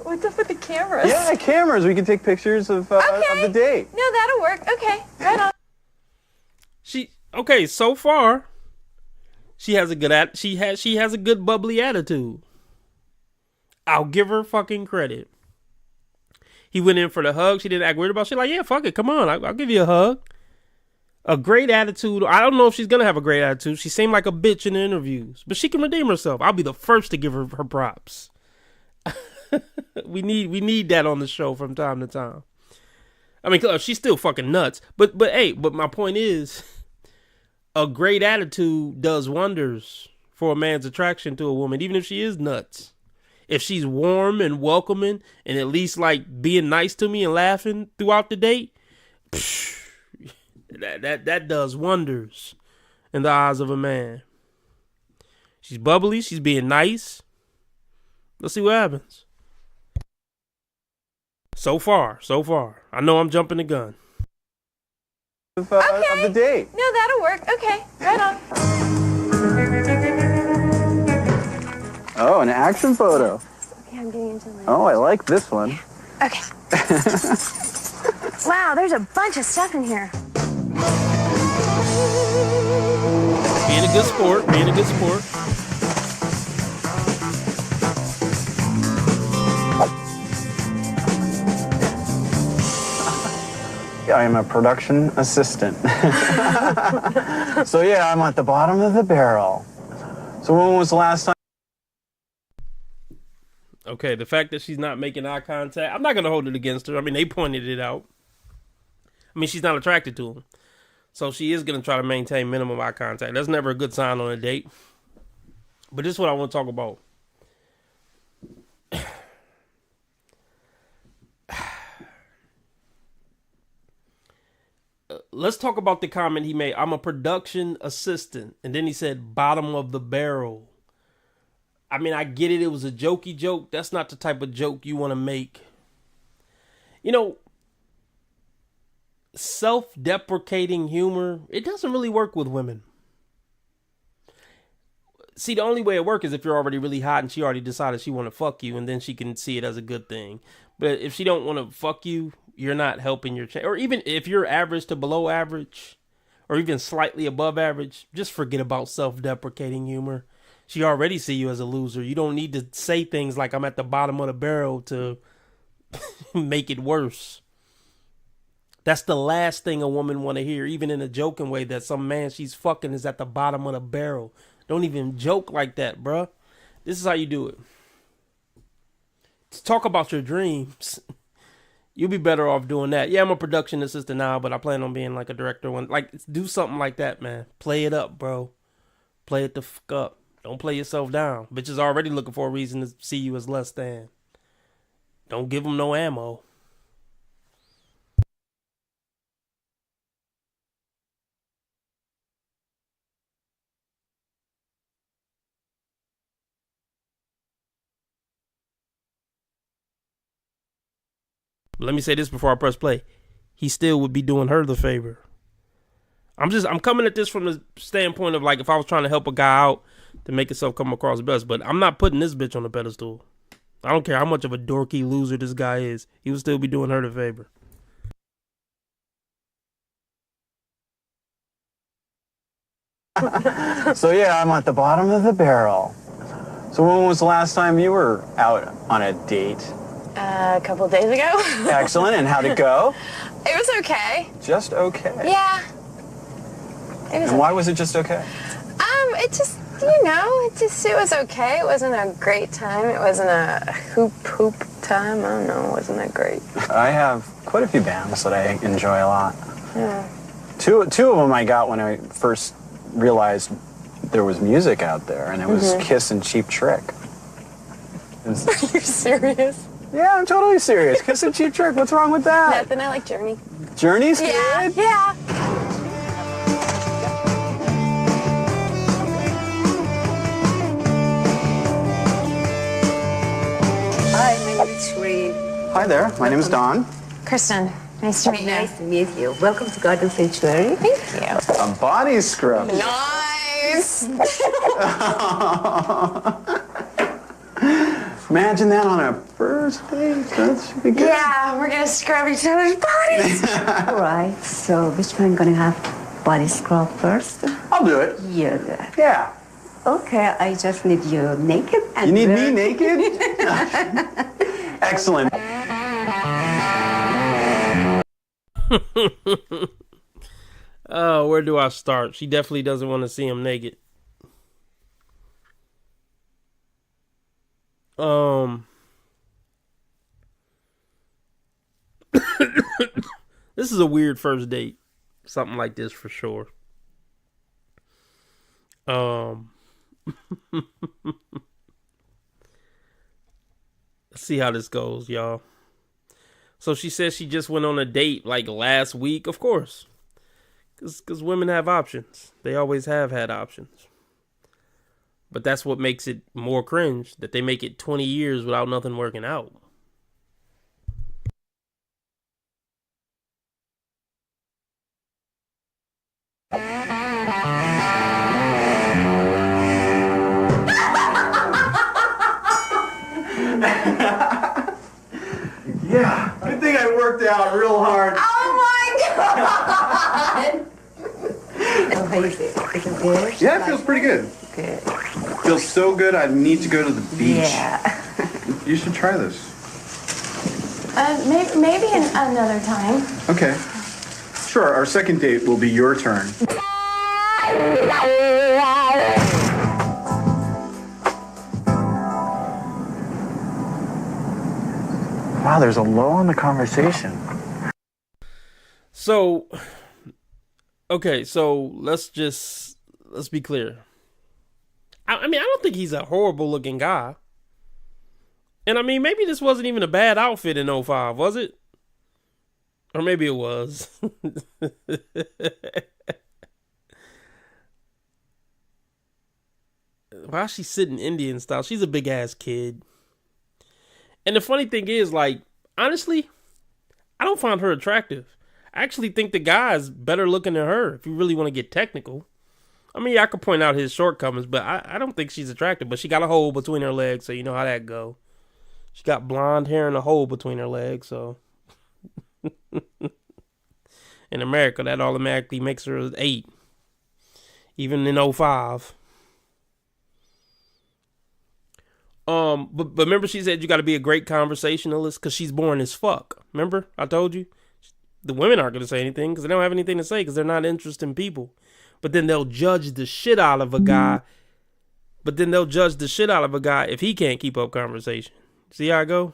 What's up with the cameras? Yeah, cameras. We can take pictures of the date. No, that'll work. Okay, right on. Okay, so far, she has a good she has a good bubbly attitude. I'll give her fucking credit. He went in for the hug. She didn't act weird about it. She's like, yeah, fuck it. Come on. I'll give you a hug. A great attitude. I don't know if she's going to have a great attitude. She seemed like a bitch in the interviews. But she can redeem herself. I'll be the first to give her her props. We need that on the show from time to time. I mean, she's still fucking nuts. But my point is, a great attitude does wonders for a man's attraction to a woman, even if she is nuts. If she's warm and welcoming and at least like being nice to me and laughing throughout the date, that does wonders in the eyes of a man. She's bubbly. She's being nice. Let's see what happens. So far. I know I'm jumping the gun. Of the date. No, that'll work. Okay, right on. Oh, an action photo. Okay, I'm getting into Oh, I like this one. Okay. Wow, there's a bunch of stuff in here. Being a good sport. I am a production assistant. So yeah, I'm at the bottom of the barrel. So when was the last time? Okay, the fact that she's not making eye contact, I'm not going to hold it against her. I mean, they pointed it out. I mean, she's not attracted to him. So she is going to try to maintain minimum eye contact. That's never a good sign on a date. But this is what I want to talk about. Let's talk about the comment he made. I'm a production assistant. And then he said bottom of the barrel. I mean, I get it. It was a jokey joke. That's not the type of joke you want to make. You know, self-deprecating humor, it doesn't really work with women. See, the only way it works is if you're already really hot and she already decided she want to fuck you, and then she can see it as a good thing. But if she don't want to fuck you, you're not helping your chance. Or even if you're average to below average, or even slightly above average, just forget about self-deprecating humor. She already see you as a loser. You don't need to say things like I'm at the bottom of the barrel to make it worse. That's the last thing a woman want to hear, even in a joking way, that some man she's fucking is at the bottom of the barrel. Don't even joke like that, bruh. This is how you do it. Talk about your dreams. You'll be better off doing that. Yeah, I'm a production assistant now, but I plan on being like a director one. Like, do something like that, man. Play it up, bro. Play it the fuck up. Don't play yourself down. Bitches already looking for a reason to see you as less than. Don't give them no ammo. Let me say this before I press play. He still would be doing her the favor. I'm coming at this from the standpoint of like if I was trying to help a guy out to make himself come across best, but I'm not putting this bitch on the pedestal. I don't care how much of a dorky loser this guy is. He would still be doing her the favor. So yeah, I'm at the bottom of the barrel. So when was the last time you were out on a date? A couple days ago. Excellent. And how'd it go? It was okay. Just okay. Yeah. It was. And why was it just okay? It just, it was okay. It wasn't a great time. It wasn't a hoop time. I don't know. It wasn't that great. I have quite a few bands that I enjoy a lot. Yeah. Two of them I got when I first realized there was music out there, and it was Kiss and Cheap Trick. Are you serious? Yeah, I'm totally serious. Kiss and Cheap Trick, what's wrong with that? Nothing, I like Journey. Journey's Yeah, good? yeah. Hi, my name is Shereen. Hi there, my name is Don. Kristen, nice to meet you. Nice to meet you. Welcome to Garden Sanctuary. Thank you. A body scrub. Nice. Imagine that on a first date. That should be good. Yeah, we're gonna scrub each other's bodies. All right, so which one gonna have body scrub first? I'll do it. You do it. Yeah. Okay, I just need you naked and You need bare. me naked? Excellent. Oh, where do I start? She definitely doesn't want to see him naked. This is a weird first date. Something like this for sure. Let's see how this goes, y'all. So she says she just went on a date like last week. Of course. Because women have options. They always have had options. But that's what makes it more cringe. That they make it 20 years without nothing working out. Yeah, good thing I worked out real hard. Oh, how you feel? Is it good? Yeah, it feels pretty good. Good. Feels so good, I need to go to the beach. Yeah. You should try this. Maybe another time. Okay. Sure, our second date will be your turn. Wow, there's a lull on the conversation. So, okay, so let's be clear. I mean, I don't think he's a horrible looking guy. And I mean, maybe this wasn't even a bad outfit in '05, was it? Or maybe it was. Why is she sitting Indian style? She's a big ass kid. And the funny thing is, like, honestly, I don't find her attractive. I actually think the guy's better looking than her, if you really want to get technical. I mean, yeah, I could point out his shortcomings, but I don't think she's attractive. But she got a hole between her legs, so you know how that go. She got blonde hair and a hole between her legs, so. In America, that automatically makes her 8. Even in '05. But remember she said you got to be a great conversationalist because she's boring as fuck. Remember? I told you. The women aren't going to say anything because they don't have anything to say because they're not interested in people. But then they'll judge the shit out of a guy. If he can't keep up conversation. See how I go?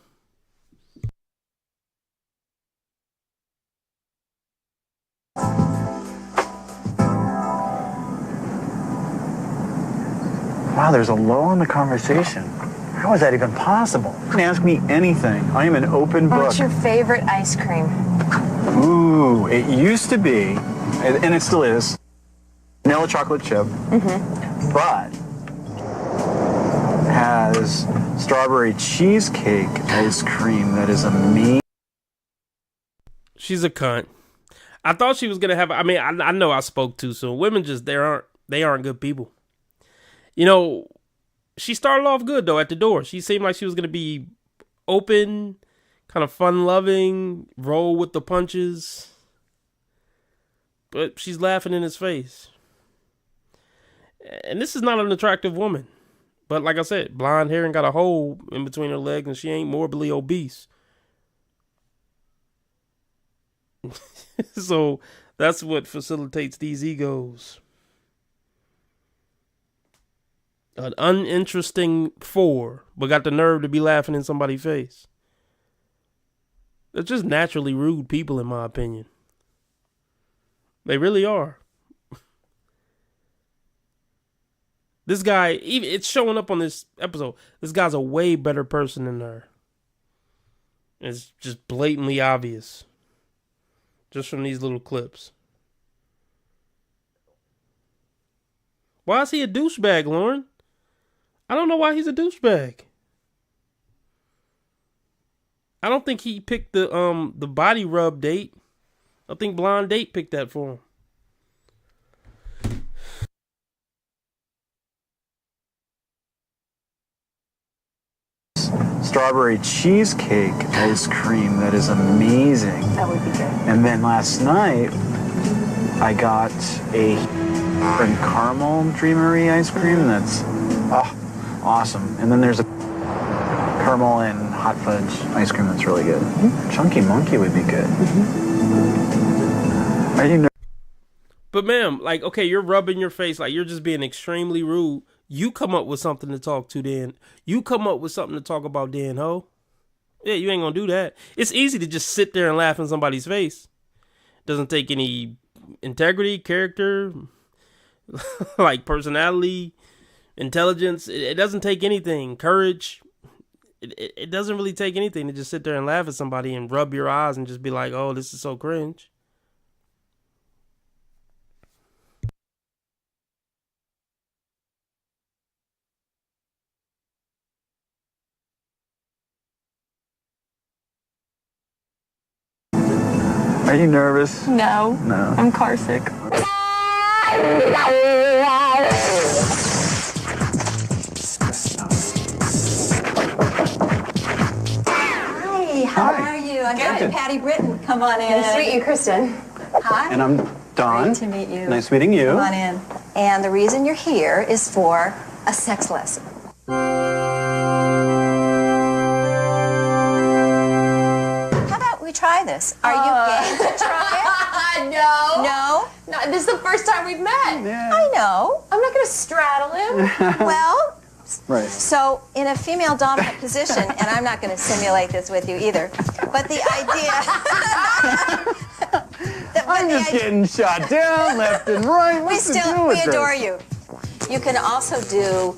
Wow, there's a lull in the conversation. How is that even possible? You can ask me anything. I am an open book. What's your favorite ice cream? Ooh, it used to be, and it still is, vanilla chocolate chip, but has strawberry cheesecake ice cream that is amazing. She's a cunt. I thought she was gonna have. I mean, I know I spoke too soon. Women just they aren't good people. You know, she started off good though at the door. She seemed like she was gonna be open, kind of fun-loving, roll with the punches. But she's laughing in his face. And this is not an attractive woman. But like I said, blonde hair and got a hole in between her legs, and she ain't morbidly obese. So that's what facilitates these egos. An uninteresting 4, but got the nerve to be laughing in somebody's face. They're just naturally rude people, in my opinion. They really are. This guy, even it's showing up on this episode. This guy's a way better person than her. It's just blatantly obvious. Just from these little clips. Why is he a douchebag, Lauren? I don't know why he's a douchebag. I don't think he picked the body rub date. I think Blonde Date picked that for him. Strawberry cheesecake ice cream that is amazing. That would be good. And then last night, I got a caramel Dreamery ice cream that's awesome. And then there's a caramel and hot fudge ice cream that's really good. Chunky Monkey would be good. Are you But ma'am, like, okay, you're rubbing your face, like you're just being extremely rude. You come up with something to talk to then. You come up with something to talk about then, ho. Yeah, you ain't gonna do that. It's easy to just sit there and laugh in somebody's face. Doesn't take any integrity, character, like personality, intelligence. It doesn't take anything. Courage. It doesn't really take anything to just sit there and laugh at somebody and rub your eyes and just be like, oh, this is so cringe. Are you nervous? No. No. I'm car sick. Hi, how are you? I'm Good. Patty Britton. Come on in. Nice to meet you, Kristen. Hi. And I'm Don. Great to meet you. Nice meeting you. Come on in. And the reason you're here is for a sex lesson. How about we try this? Are you game to try No. it? No? No, this is the first time we've met. I know. I'm not gonna straddle him. Well, Right. so in a female dominant position, and I'm not going to simulate this with you either, but the idea. I'm just getting shot down left and right. We What's the deal we with adore this? you. You can also do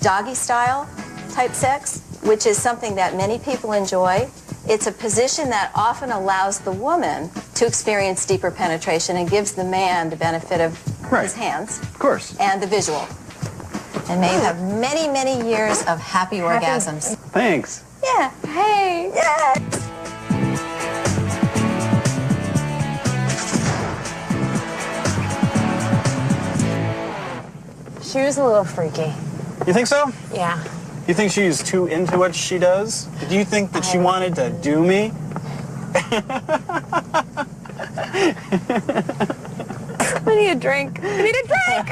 doggy style type sex, which is something that many people enjoy. It's a position that often allows the woman to experience deeper penetration and gives the man the benefit of his hands Of course. and the visual. And may you have many, many years of happy orgasms. Thanks. Yeah. Hey. Yeah. She was a little freaky. You think so? Yeah. You think she's too into what she does? Do you think that she wanted to do me? I need a drink. I need a drink.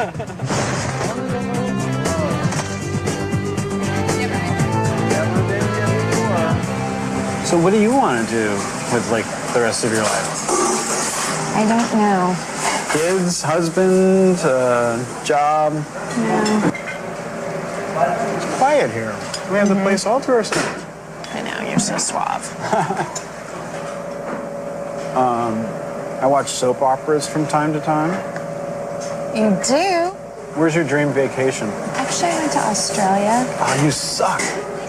So what do you want to do with, like, the rest of your life? I don't know. Kids, husband, job? No. It's quiet here. We have the place all to ourselves. I know, you're so suave. I watch soap operas from time to time. You do? Where's your dream vacation? Actually, I went to Australia. Oh, you suck.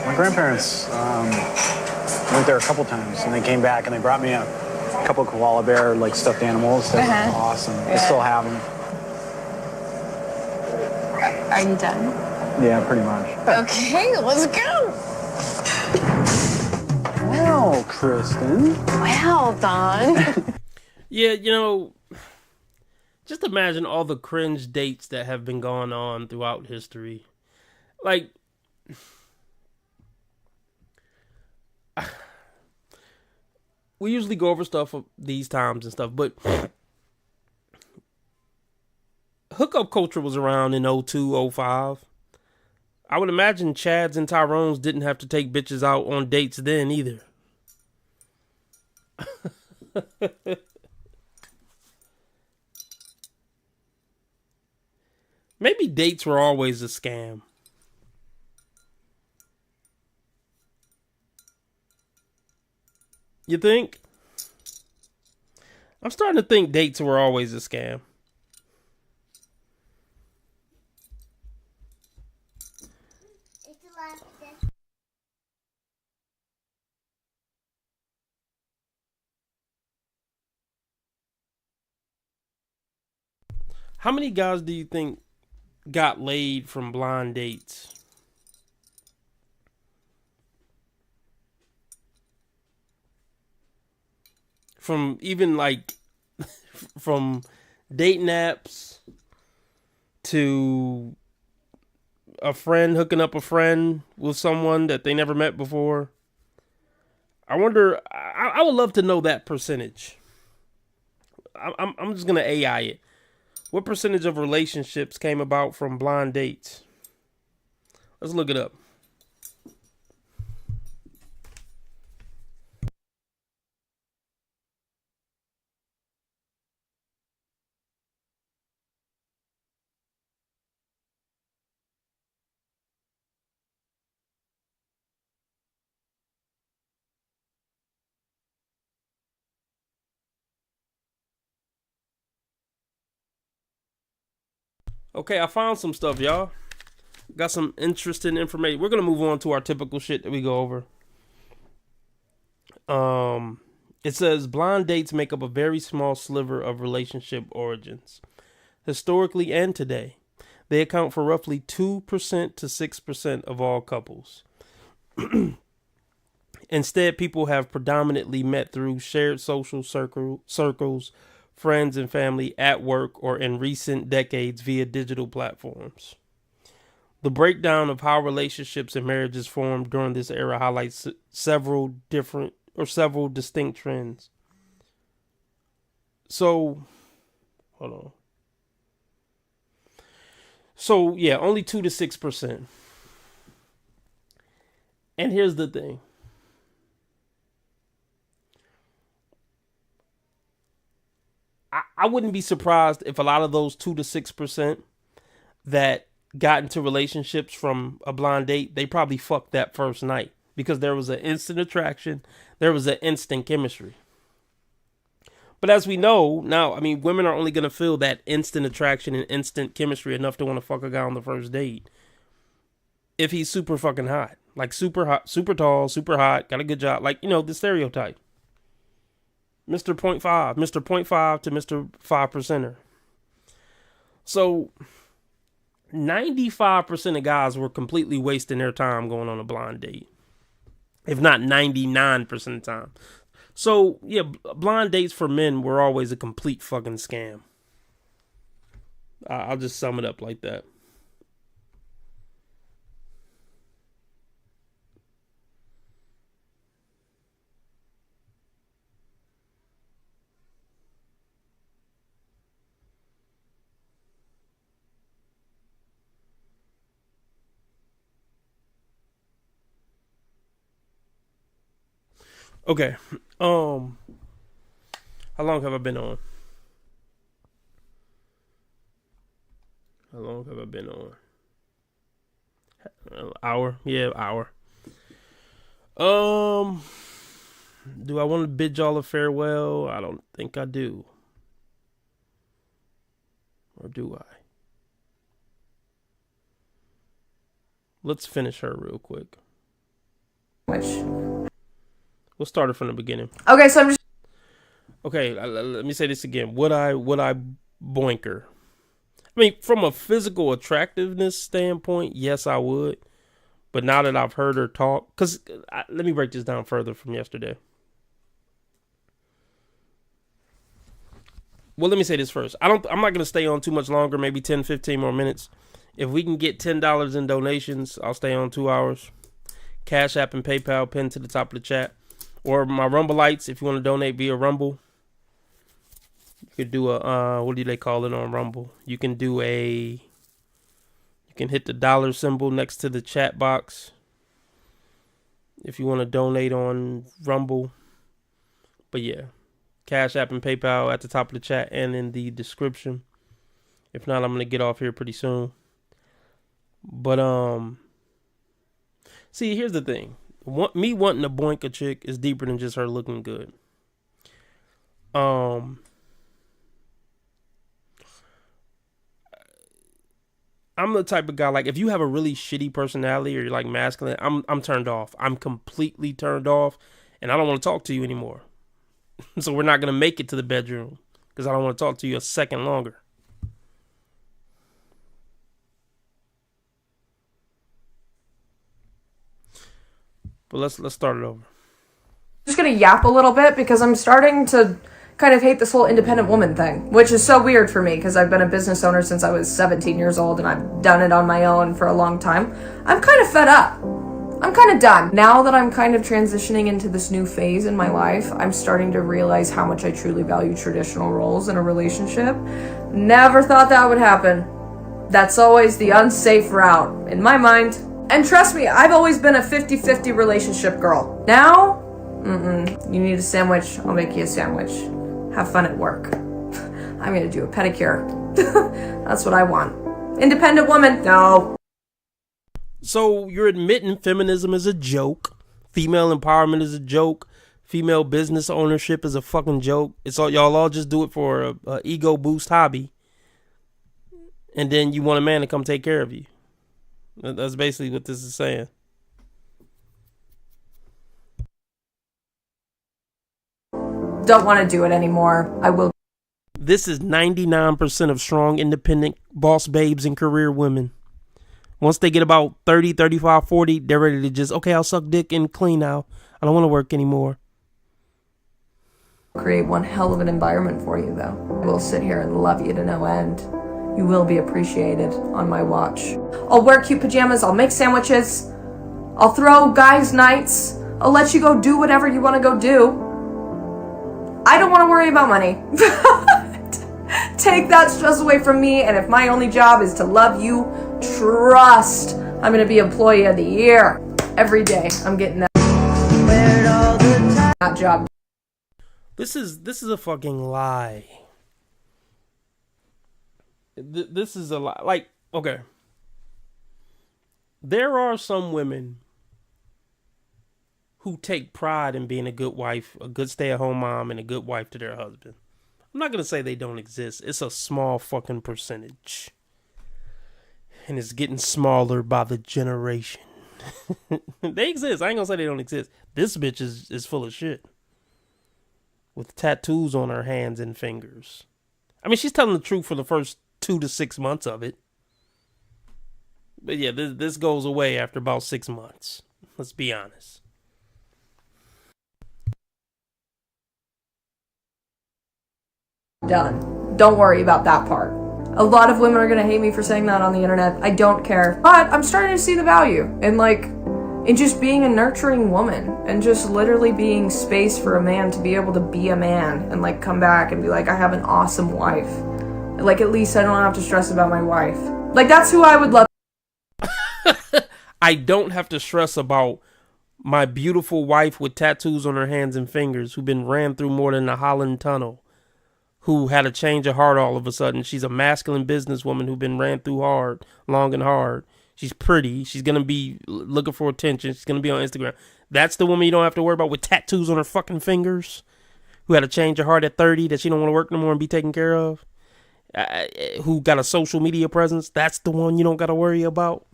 My grandparents went there a couple times, and they came back and they brought me a couple koala bear like stuffed animals. That were awesome. I still have them. Are you done? Yeah, pretty much. Okay, let's go. Well, Kristen. Well, Don. Yeah, you know, just imagine all the cringe dates that have been going on throughout history. Like, we usually go over stuff of these times and stuff, but hookup culture was around in 02, 05. I would imagine Chads and Tyrones didn't have to take bitches out on dates then either. Maybe dates were always a scam. You think? I'm starting to think dates were always a scam. How many guys do you think got laid from blind dates? From even like from dating apps to a friend hooking up a friend with someone that they never met before. I wonder. I would love to know that percentage. I'm just gonna AI it. What percentage of relationships came about from blind dates? Let's look it up. Okay, I found some stuff, y'all. Got some interesting information. We're gonna move on to our typical shit that we go over. It says blind dates make up a very small sliver of relationship origins. Historically and today, they account for roughly 2% to 6% of all couples. Instead, people have predominantly met through shared social circles, friends and family, at work, or in recent decades via digital platforms. The breakdown of how relationships and marriages formed during this era highlights several distinct trends. So, hold on. So, yeah, only 2 to 6%. And here's the thing. I wouldn't be surprised if a lot of those 2 to 6% that got into relationships from a blind date, they probably fucked that first night because there was an instant attraction, there was an instant chemistry. But as we know now, I mean, women are only going to feel that instant attraction and instant chemistry enough to want to fuck a guy on the first date if he's super fucking hot. Like super hot, super tall, super hot, got a good job. Like, you know, the stereotype. Mr. 0.5, Mr. 0.5 to Mr. 5%er. So 95% of guys were completely wasting their time going on a blind date. If not 99% of the time. So, yeah, blind dates for men were always a complete fucking scam. I'll just sum it up like that. Okay. How long have I been on? How long have I been on? Hour? Yeah, hour. Do I want to bid y'all a farewell? I don't think I do. Or do I? Let's finish her real quick. We'll start it from the beginning. Okay, so I'm just... Okay, let me say this again. Would I boink her? I mean, from a physical attractiveness standpoint, yes, I would. But now that I've heard her talk, because let me break this down further from yesterday. Well, let me say this first. I'm not going to stay on too much longer, maybe 10, 15 more minutes. If we can get $10 in donations, I'll stay on 2 hours. Cash App and PayPal pinned to the top of the chat. Or my Rumbleites, if you want to donate via Rumble. You could do a, what do they call it on Rumble? You can hit the dollar symbol next to the chat box. If you want to donate on Rumble. But yeah, Cash App and PayPal at the top of the chat and in the description. If not, I'm going to get off here pretty soon. But, see, here's the thing. Me wanting to boink a chick is deeper than just her looking good. I'm the type of guy, like, if you have a really shitty personality or you're like masculine, I'm turned off. I'm completely turned off, and I don't want to talk to you anymore. So we're not gonna make it to the bedroom because I don't want to talk to you a second longer. But let's start it over. I'm just gonna yap a little bit because I'm starting to kind of hate this whole independent woman thing, which is so weird for me because I've been a business owner since I was 17 years old and I've done it on my own for a long time. I'm kind of fed up. I'm kind of done. Now that I'm kind of transitioning into this new phase in my life, I'm starting to realize how much I truly value traditional roles in a relationship. Never thought that would happen. That's always the unsafe route in my mind. And trust me, I've always been a 50-50 relationship girl. Now, you need a sandwich, I'll make you a sandwich. Have fun at work. I'm gonna do a pedicure. That's what I want. Independent woman? No. So you're admitting feminism is a joke. Female empowerment is a joke. Female business ownership is a fucking joke. It's all y'all all just do it for a ego boost hobby. And then you want a man to come take care of you. That's basically what this is saying. Don't want to do it anymore. I will. This is 99% of strong, independent boss babes and career women. Once they get about 30, 35, 40, they're ready to just, okay, I'll suck dick and clean now. I don't want to work anymore. Create one hell of an environment for you, though. We'll sit here and love you to no end. You will be appreciated on my watch. I'll wear cute pajamas. I'll make sandwiches. I'll throw guys' nights. I'll let you go do whatever you want to go do. I don't want to worry about money. Take that stress away from me, and if my only job is to love you, trust, I'm going to be Employee of the Year. Every day, I'm getting that job. This is a fucking lie. This is a lie. Like, okay. There are some women who take pride in being a good wife, a good stay-at-home mom, and a good wife to their husband. I'm not going to say they don't exist. It's a small fucking percentage. And it's getting smaller by the generation. They exist. I ain't going to say they don't exist. This bitch is full of shit. With tattoos on her hands and fingers. I mean, she's telling the truth for the first 2 to 6 months of it. But yeah, this goes away after about 6 months. Let's be honest. Done. Don't worry about that part. A lot of women are going to hate me for saying that on the internet. I don't care. But I'm starting to see the value in just being a nurturing woman and just literally being space for a man to be able to be a man and like come back and be like, I have an awesome wife. Like, at least I don't have to stress about my wife. Like, that's who I would love. I don't have to stress about my beautiful wife with tattoos on her hands and fingers who been ran through more than the Holland Tunnel, who had a change of heart all of a sudden. She's a masculine businesswoman who been ran through hard, long and hard. She's pretty. She's going to be looking for attention. She's going to be on Instagram. That's the woman you don't have to worry about with tattoos on her fucking fingers, who had a change of heart at 30 that she don't want to work no more and be taken care of, who got a social media presence. That's the one you don't got to worry about.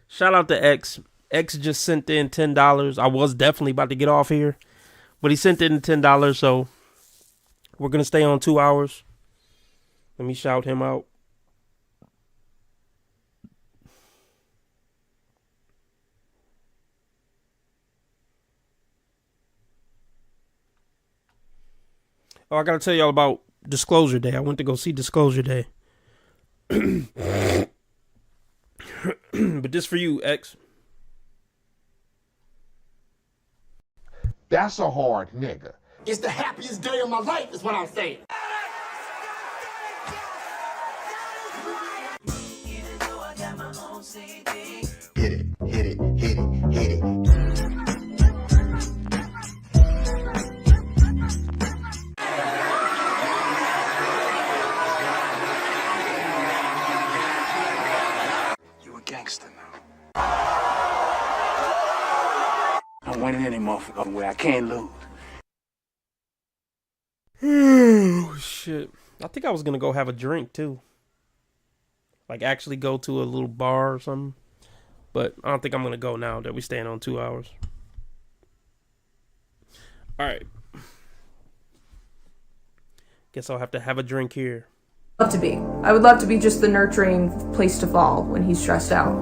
Shout out to X. X just sent in $10. I was definitely about to get off here, but he sent in $10, so we're going to stay on 2 hours. Let me shout him out. Oh, I got to tell y'all about Disclosure Day. I went to go see Disclosure Day. But this for you, X. That's a hard nigga. It's the happiest day of my life, is what I'm saying. Hit it, hit it, hit it, hit it. You a gangster now. I'm winning any motherfucking way. I can't lose. Oh, shit. I think I was going to go have a drink, too. Like actually go to a little bar or something. But I don't think I'm going to go now that we staying on 2 hours. All right. Guess I'll have to have a drink here. Love to be. I would love to be just the nurturing place to fall when he's stressed out.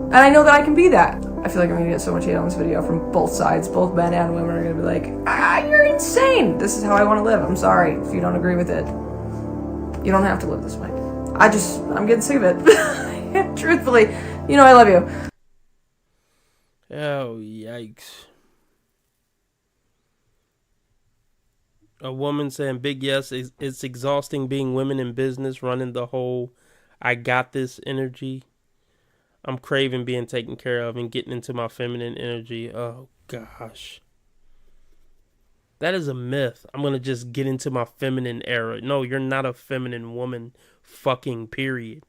And I know that I can be that. I feel like I'm gonna get so much hate on this video from both sides. Both men and women are gonna be like, you're insane. This is how I want to live. I'm sorry if you don't agree with it. You don't have to live this way. I'm getting sick of it. Truthfully, you know I love you. Oh, yikes. A woman saying, big yes, it's exhausting being women in business, running the whole I got this energy. I'm craving being taken care of and getting into my feminine energy. Oh, gosh. That is a myth. I'm going to just get into my feminine era. No, you're not a feminine woman, fucking period.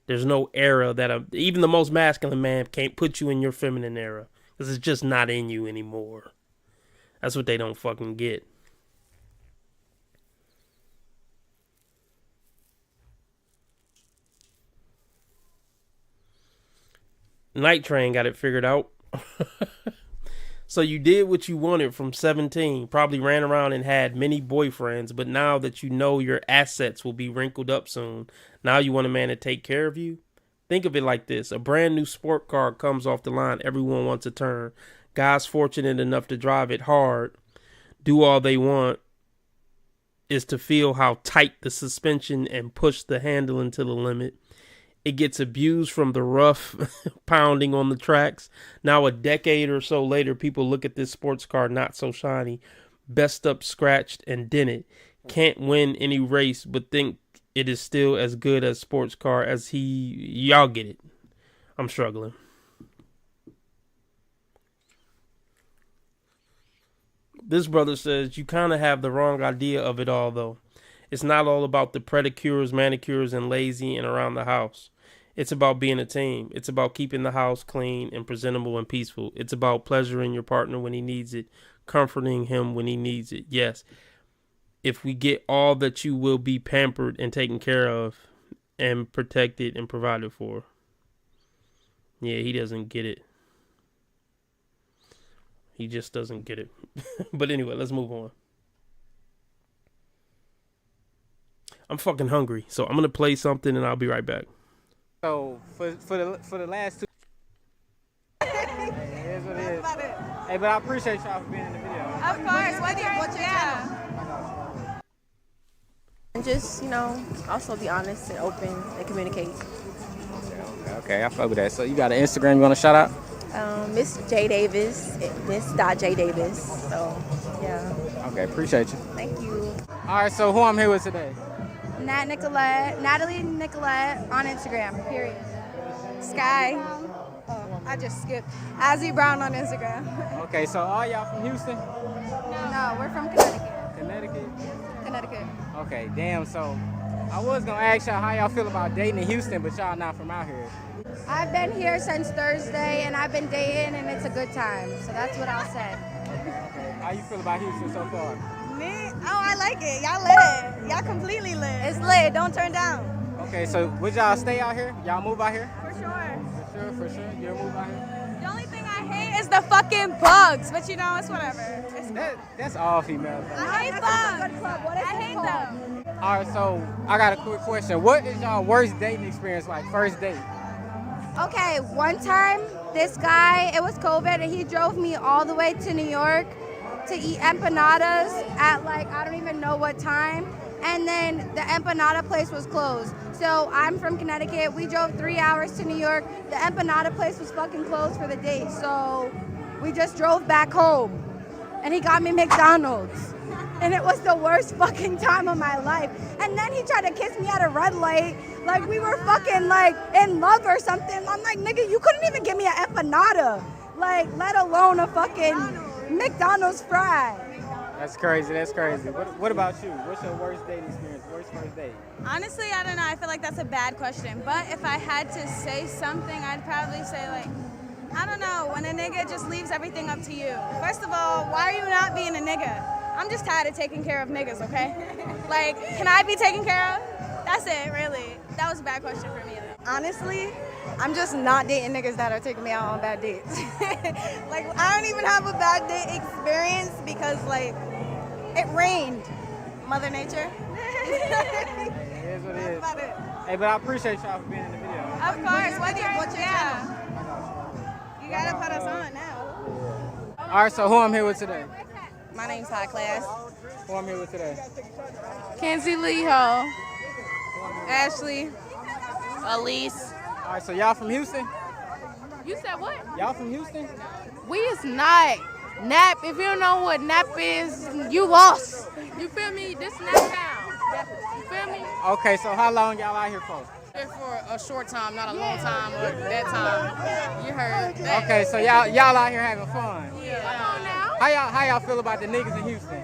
There's no era that even the most masculine man can't put you in your feminine era. Because it's just not in you anymore. That's what they don't fucking get. Night Train got it figured out. So you did what you wanted from 17. Probably ran around and had many boyfriends. But now that you know your assets will be wrinkled up soon, now you want a man to take care of you? Think of it like this. A brand new sport car comes off the line. Everyone wants a turn. Guys fortunate enough to drive it hard, do all they want is to feel how tight the suspension and push the handling to the limit. It gets abused from the rough pounding on the tracks. Now a decade or so later, people look at this sports car not so shiny, best up, scratched, and dented. Can't win any race, but think it is still as good as sports car as y'all get it. I'm struggling. This brother says, you kind of have the wrong idea of it all, though. It's not all about the pedicures, manicures, and lazy and around the house. It's about being a team. It's about keeping the house clean and presentable and peaceful. It's about pleasuring your partner when he needs it, comforting him when he needs it. Yes, if we get all that, you will be pampered and taken care of and protected and provided for. Yeah, he doesn't get it. He just doesn't get it. But anyway, let's move on. I'm fucking hungry, so I'm gonna play something and I'll be right back. So for the last two, it is what it is. Hey, but I appreciate y'all for being in the video. Of course. What's your channel? And just, also be honest and open and communicate. Okay, I fuck with that. So you got an Instagram you want to shout out? Miss J Davis, Miss.J Davis. So, yeah. Okay, appreciate you. Thank you. All right, so who I'm here with today? Natalie Nicolette on Instagram, period. Sky. Oh, I just skipped. Azzy Brown on Instagram. Okay, so all y'all from Houston? No, we're from Connecticut. Connecticut? Connecticut. Okay, damn, so I was gonna ask y'all how y'all feel about dating in Houston, but y'all not from out here. I've been here since Thursday and I've been dating and it's a good time. So that's what I'll say. Okay. How you feel about Houston so far? Me? Oh, I like it. Y'all lit. Y'all completely lit. It's lit. Don't turn down. Okay, so would y'all stay out here? Y'all move out here? For sure. For sure. You'll move out here? The only thing I hate is the fucking bugs, but it's whatever. That's all females. I hate bugs. I hate them. All right, so I got a quick question. What is y'all worst dating experience like, first date? Okay, one time, this guy, it was COVID, and he drove me all the way to New York to eat empanadas at I don't even know what time. And then the empanada place was closed. So I'm from Connecticut. We drove 3 hours to New York. The empanada place was fucking closed for the date. So we just drove back home. And he got me McDonald's. And it was the worst fucking time of my life. And then he tried to kiss me at a red light. Like we were fucking in love or something. I'm like, nigga, you couldn't even give me an empanada. Let alone a fucking McDonald's fry. That's crazy. What about you? What's your worst dating experience? Worst first date? Honestly, I don't know. I feel like that's a bad question. But if I had to say something, I'd probably say I don't know, when a nigga just leaves everything up to you. First of all, why are you not being a nigga? I'm just tired of taking care of niggas, okay? Can I be taken care of? That's it, really. That was a bad question for me, though. Honestly, I'm just not dating niggas that are taking me out on bad dates. Like, I don't even have a bad date experience because, like, it rained. Mother Nature. It is what it is. That's about it. Hey, but I appreciate y'all for being in the video. Of course. What's your channel? You gotta put us on now. All right, so who I'm here with today? My name's High Class. Who I'm here with today? Kenzie Lee Ho. Ashley. Elise. All right, so y'all from Houston? You said what? Y'all from Houston? We is not. Nap, if you don't know what Nap is, you lost. You feel me? This Nap town. You feel me? Okay, so how long y'all out here for? Here for a short time, not a long time, or that time. You heard that. Okay, so y'all out here having fun. Yeah. Come on now. How y'all feel about the niggas in Houston?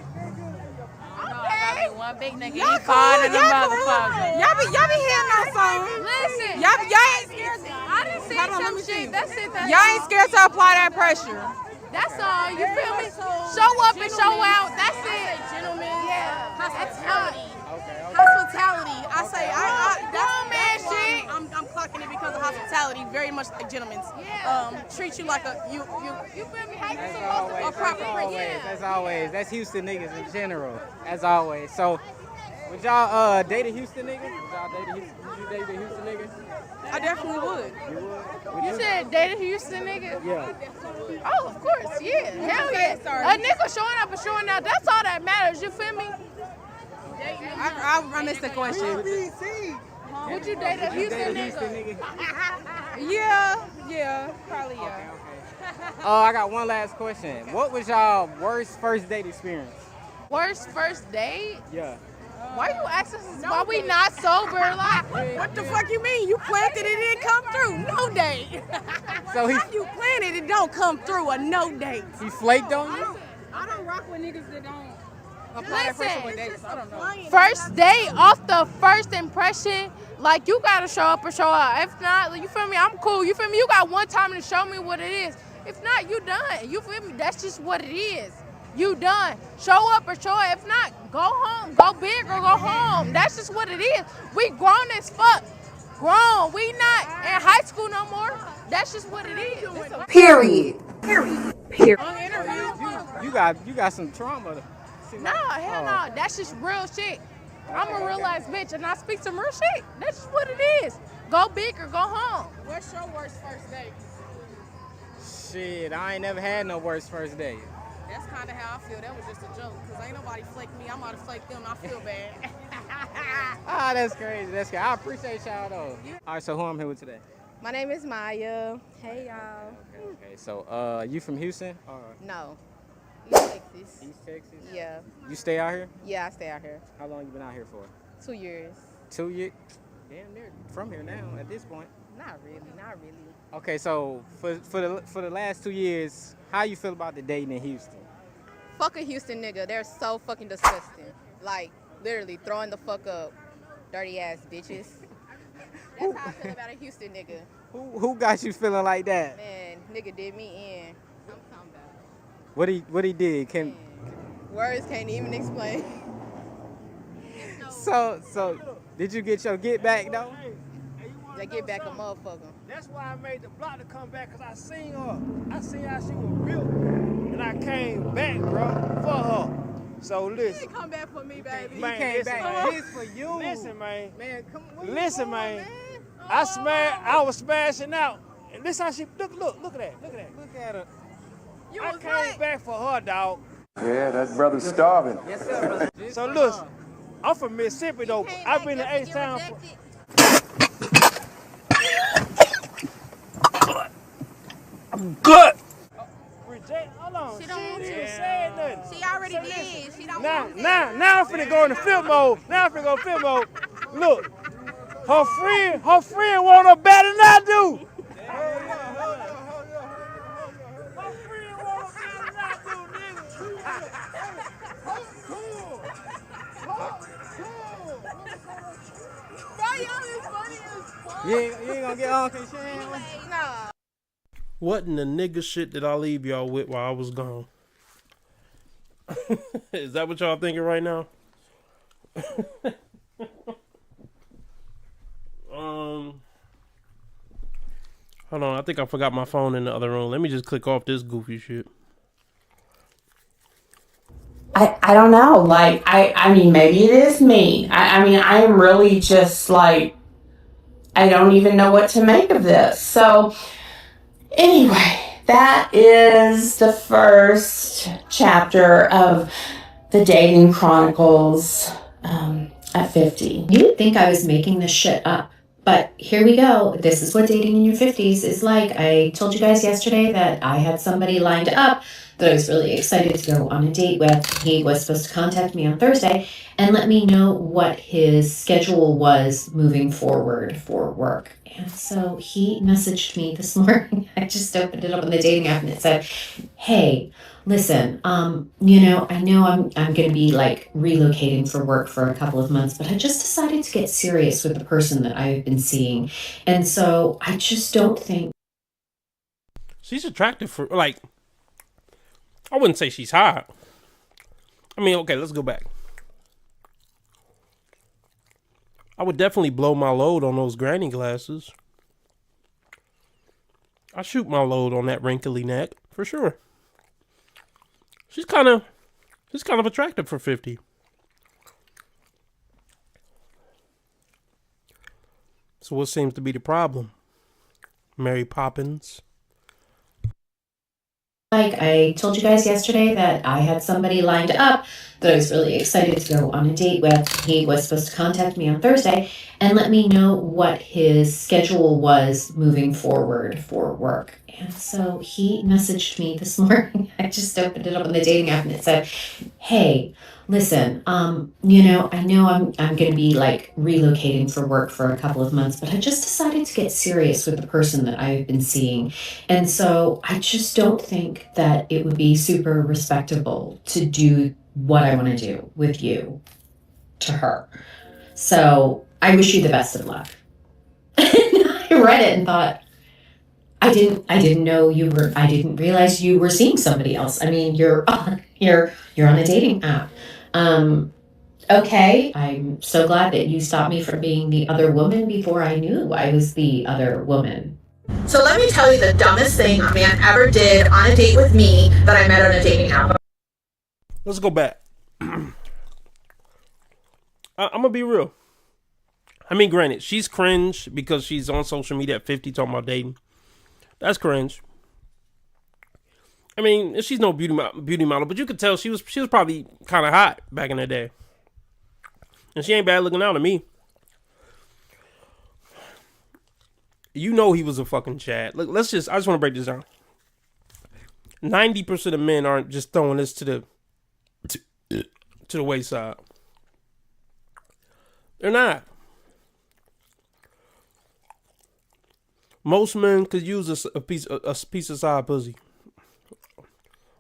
Okay. One big nigga. Y'all He fine and a cool. motherfucker. Y'all be hearing our song. Listen. Y'all ain't scared. I didn't say Hold on, let some me see. shit. That's it. That's Y'all ain't scared to apply that pressure. That's all. You feel me? Show up and show out. That's it. Gentlemen. Yeah. Hospitality. Hospitality. I say, Grown man shit. I'm clocking it because of hospitality. Very much like gentlemen. Yeah. Treat you like a you. You feel me? How you As supposed to always, be treated? as always. That's Houston niggas in general, as always. So, would y'all date a Houston nigga? Would you date a Houston nigga? I definitely would. You would? Would You said dated Houston nigga? Yeah. Oh, of course, yeah. Hell yeah. A nigga showing up and showing out, that's all that matters, you feel me? I missed the question. Would you date a Houston nigga? Yeah, probably yeah. I got one last question. What was y'all worst first date experience? Worst first date? Yeah. Why you asking us? Why we not sober? Like, What the fuck you mean? You planted it, it didn't come through. No date. So he You planted it, don't come through. A no date. he flaked on you? I don't rock with niggas that don't listen, first date off the first impression, like you gotta show up or show out. If not, you feel me? I'm cool. You feel me? You got one time to show me what it is. If not, you done. You feel me? That's just what it is. You done. Show up or show out. If not, go home. Go big or go home. That's just what it is. We grown as fuck. Grown. We not in high school no more. That's just what it is. Period. You got some trauma. Nah, hell no. That's just real shit. I'm a real ass bitch and I speak some real shit. That's just what it is. Go big or go home. What's your worst first date? Shit, I ain't never had no worst first date. That's kind of how I feel. That was just a joke. Because ain't nobody flaked me. I'm about to flake them. I feel bad. Ah, that's crazy. That's crazy. I appreciate y'all though. All right, so who I'm here with today? My name is Maya. Hey, y'all. Okay. So, you from Houston? Or No. East Texas. East Texas? Yeah. You stay out here? Yeah, I stay out here. How long you been out here for? 2 years. 2 years? Damn near from here now at this point. Not really. Okay, so for the last 2 years, how you feel about the dating in Houston? Fuck a Houston nigga. They're so fucking disgusting. Like, literally throwing the fuck up. Dirty ass bitches. That's how I feel about a Houston nigga. Who got you feeling like that? Man, nigga did me in. I'm talking about. What he did? Words can't even explain. So did you get your get back though? They get back a motherfucker. That's why I made the block to come back, because I seen her. I seen how she was built. And I came back, bro, for her. So listen. You didn't come back for me, baby. He Man, came listen, back man. just for you. Listen, man. Man, come on. Listen, man. I was smashing out. And listen how she look at that. Look at that. Look at her. I came back for her, dog. Yeah, that brother's starving. Yes, sir, brother. So look, I'm from Mississippi though. I've been to H-Town for I'm good. Hold on. She She don't ain't want even to. said nothing. She already So did. listen, She don't Now, want to. now I'm finna go into flip mode. Look, her friend want her better than I do. You ain't gonna get on because she ain't. No. What in the nigga shit did I leave y'all with while I was gone? Is that what y'all thinking right now? Hold on, I think I forgot my phone in the other room. Let me just click off this goofy shit. I don't know. Like, I mean, maybe it is me. I mean, I am really just like, I don't even know what to make of this. So, anyway, that is the first chapter of the Dating Chronicles at 50. You'd think I was making this shit up. But here we go. This is what dating in your 50s is like. I told you guys yesterday that I had somebody lined up that I was really excited to go on a date with. He was supposed to contact me on Thursday and let me know what his schedule was moving forward for work. And so he messaged me this morning. I just opened it up on the dating app and it said, hey, listen, you know I'm going to be like relocating for work for a couple of months, but I just decided to get serious with the person that I've been seeing. And so I just don't think she's attractive for, like, I wouldn't say she's hot. I mean, okay, let's go back. I would definitely blow my load on those granny glasses. I shoot my load on that wrinkly neck for sure. She's kind of attractive for 50. So what seems to be the problem? Mary Poppins. like I told you guys yesterday that I had somebody lined up that I was really excited to go on a date with. He was supposed to contact me on Thursday and let me know what his schedule was moving forward for work. And so he messaged me this morning. I just opened it up on the dating app and it said, hey, listen, I know I'm going to be like relocating for work for a couple of months, but I just decided to get serious with the person that I've been seeing. And so I just don't think that it would be super respectable to do what I want to do with you to her. So I wish you the best of luck. I read it and thought, I didn't realize you were seeing somebody else. I mean, you're on a dating app. Okay, I'm so glad that you stopped me from being the other woman before I knew I was the other woman. So let me tell you the dumbest thing a man ever did on a date with me that I met on a dating app. Let's go back. I'm gonna be real. I mean, granted, she's cringe because she's on social media at 50 talking about dating. That's cringe. I mean, she's no beauty model, but you could tell she was probably kind of hot back in the day. And she ain't bad looking now to me. You know he was a fucking Chad. Look, I just want to break this down. 90% of men aren't just throwing this to the wayside. They're not. Most men could use a piece of side pussy.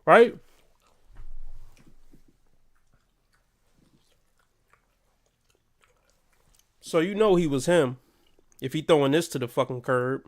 Right? So you know he was him if he throwing this to the fucking curb.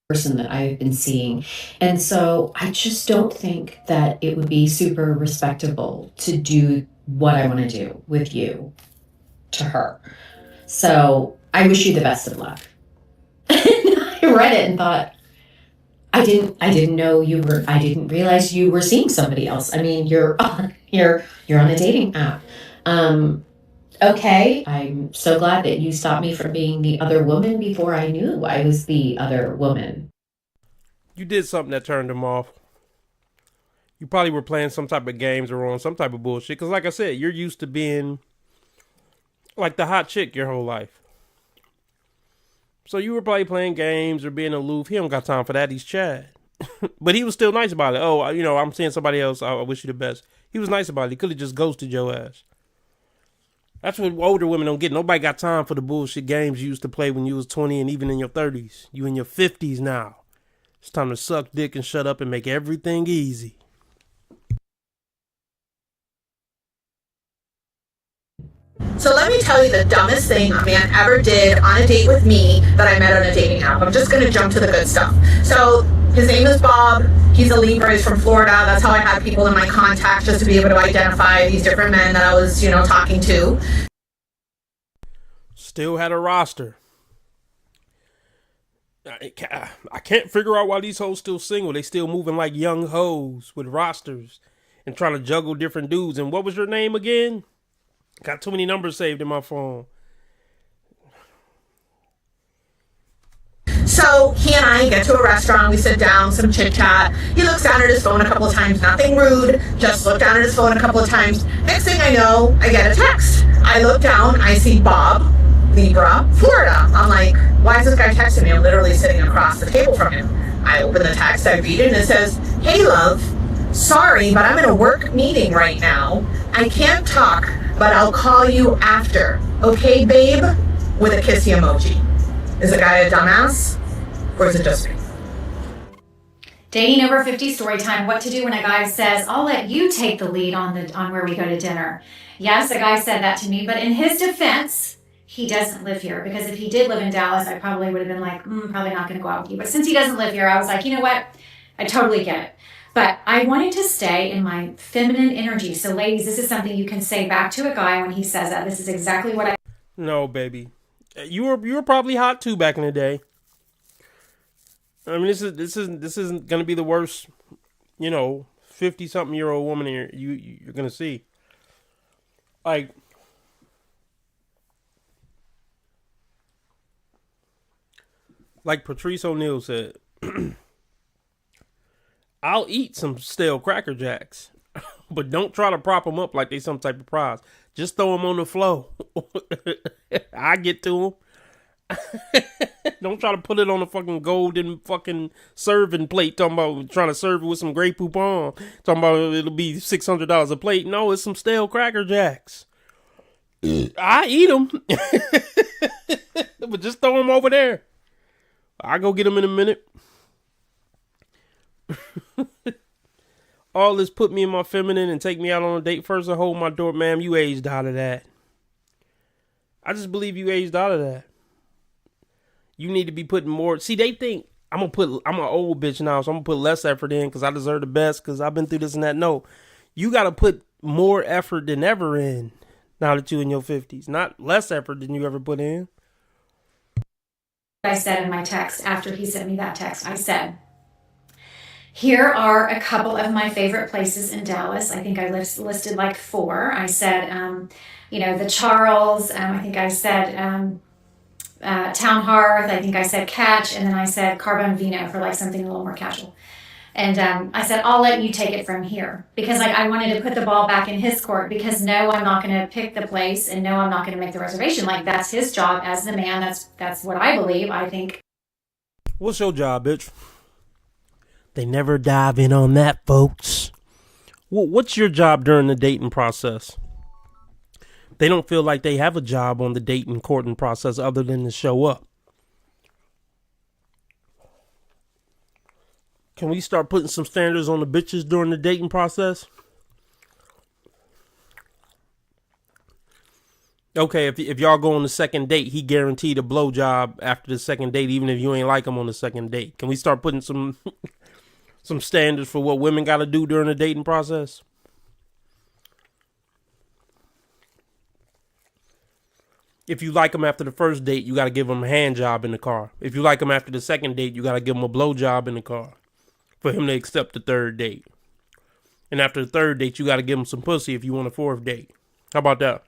Person that I've been seeing. And so I just don't think that it would be super respectable to do what I want to do with you to her. So I wish you the best of luck. I read it and thought, I didn't realize you were seeing somebody else. I mean, you're on a dating app. Okay, I'm so glad that you stopped me from being the other woman before I knew I was the other woman. You did something that turned him off. You probably were playing some type of games or on some type of bullshit. Because like I said, you're used to being like the hot chick your whole life. So you were probably playing games or being aloof. He don't got time for that. He's Chad. But he was still nice about it. Oh, I'm seeing somebody else. I wish you the best. He was nice about it. He could have just ghosted your ass. That's what older women don't get. Nobody got time for the bullshit games you used to play when you was 20 and even in your 30s. You in your 50s now. It's time to suck dick and shut up and make everything easy. So let me tell you the dumbest thing a man ever did on a date with me that I met on a dating app. I'm just going to jump to the good stuff. So his name is Bob. He's a Libra. He's from Florida. That's how I had people in my contacts, just to be able to identify these different men that I was, talking to. Still had a roster. I can't figure out why these hoes still single. They still moving like young hoes with rosters and trying to juggle different dudes. And what was your name again? Got too many numbers saved in my phone. So he and I get to a restaurant, we sit down, some chit chat. He looks down at his phone a couple of times, nothing rude, just looked down at his phone a couple of times. Next thing I know, I get a text. I look down, I see Bob, Libra, Florida. I'm like, why is this guy texting me? I'm literally sitting across the table from him. I open the text, I read it, and it says, "Hey love, sorry, but I'm in a work meeting right now. I can't talk, but I'll call you after. Okay, babe?" With a kissy emoji. Is the guy a dumbass? Or is it just me? Dating over 50 story time. What to do when a guy says, "I'll let you take the lead on where we go to dinner." Yes, a guy said that to me, but in his defense, he doesn't live here. Because if he did live in Dallas, I probably would have been like, probably not going to go out with you. But since he doesn't live here, I was like, you know what? I totally get it. But I wanted to stay in my feminine energy. So ladies, this is something you can say back to a guy when he says that. This is exactly what I... No, baby. You were probably hot too back in the day. I mean, this isn't gonna be the worst, 50-something-year-old woman you're gonna see. Like Patrice O'Neal said, I'll eat some stale Cracker Jacks, but don't try to prop them up like they some type of prize. Just throw them on the floor. I get to them. Don't try to put it on a fucking golden fucking serving plate. Talking about trying to serve it with some Grey Poupon. Talking about it'll be $600 a plate. No, it's some stale Cracker Jacks. I eat them. But just throw them over there. I'll go get them in a minute. All this put me in my feminine and take me out on a date. First, I hold my door. Ma'am, you aged out of that. I just believe you aged out of that. You need to be putting more. See, they think I'm an old bitch now, so I'm gonna put less effort in because I deserve the best because I've been through this and that. No, you got to put more effort than ever in now that you're in your 50s. Not less effort than you ever put in. I said in my text after he sent me that text, I said, here are a couple of my favorite places in Dallas. I think I listed like 4. I said, the Charles. I think I said Town Hearth. I think I said Catch. And then I said Carbone Vino for like something a little more casual. And I said, I'll let you take it from here. Because I wanted to put the ball back in his court. Because no, I'm not going to pick the place. And no, I'm not going to make the reservation. Like, that's his job as the man. That's what I believe. I think. What's your job, bitch? They never dive in on that, folks. Well, what's your job during the dating process? They don't feel like they have a job on the dating courting process other than to show up. Can we start putting some standards on the bitches during the dating process? Okay, if y'all go on the second date, he guaranteed a blowjob after the second date, even if you ain't like him on the second date. Can we start putting some standards for what women got to do during the dating process? If you like them after the first date, you got to give them a hand job in the car. If you like them after the second date, you got to give them a blow job in the car for him to accept the third date. And after the third date, you got to give him some pussy if you want a fourth date. How about that?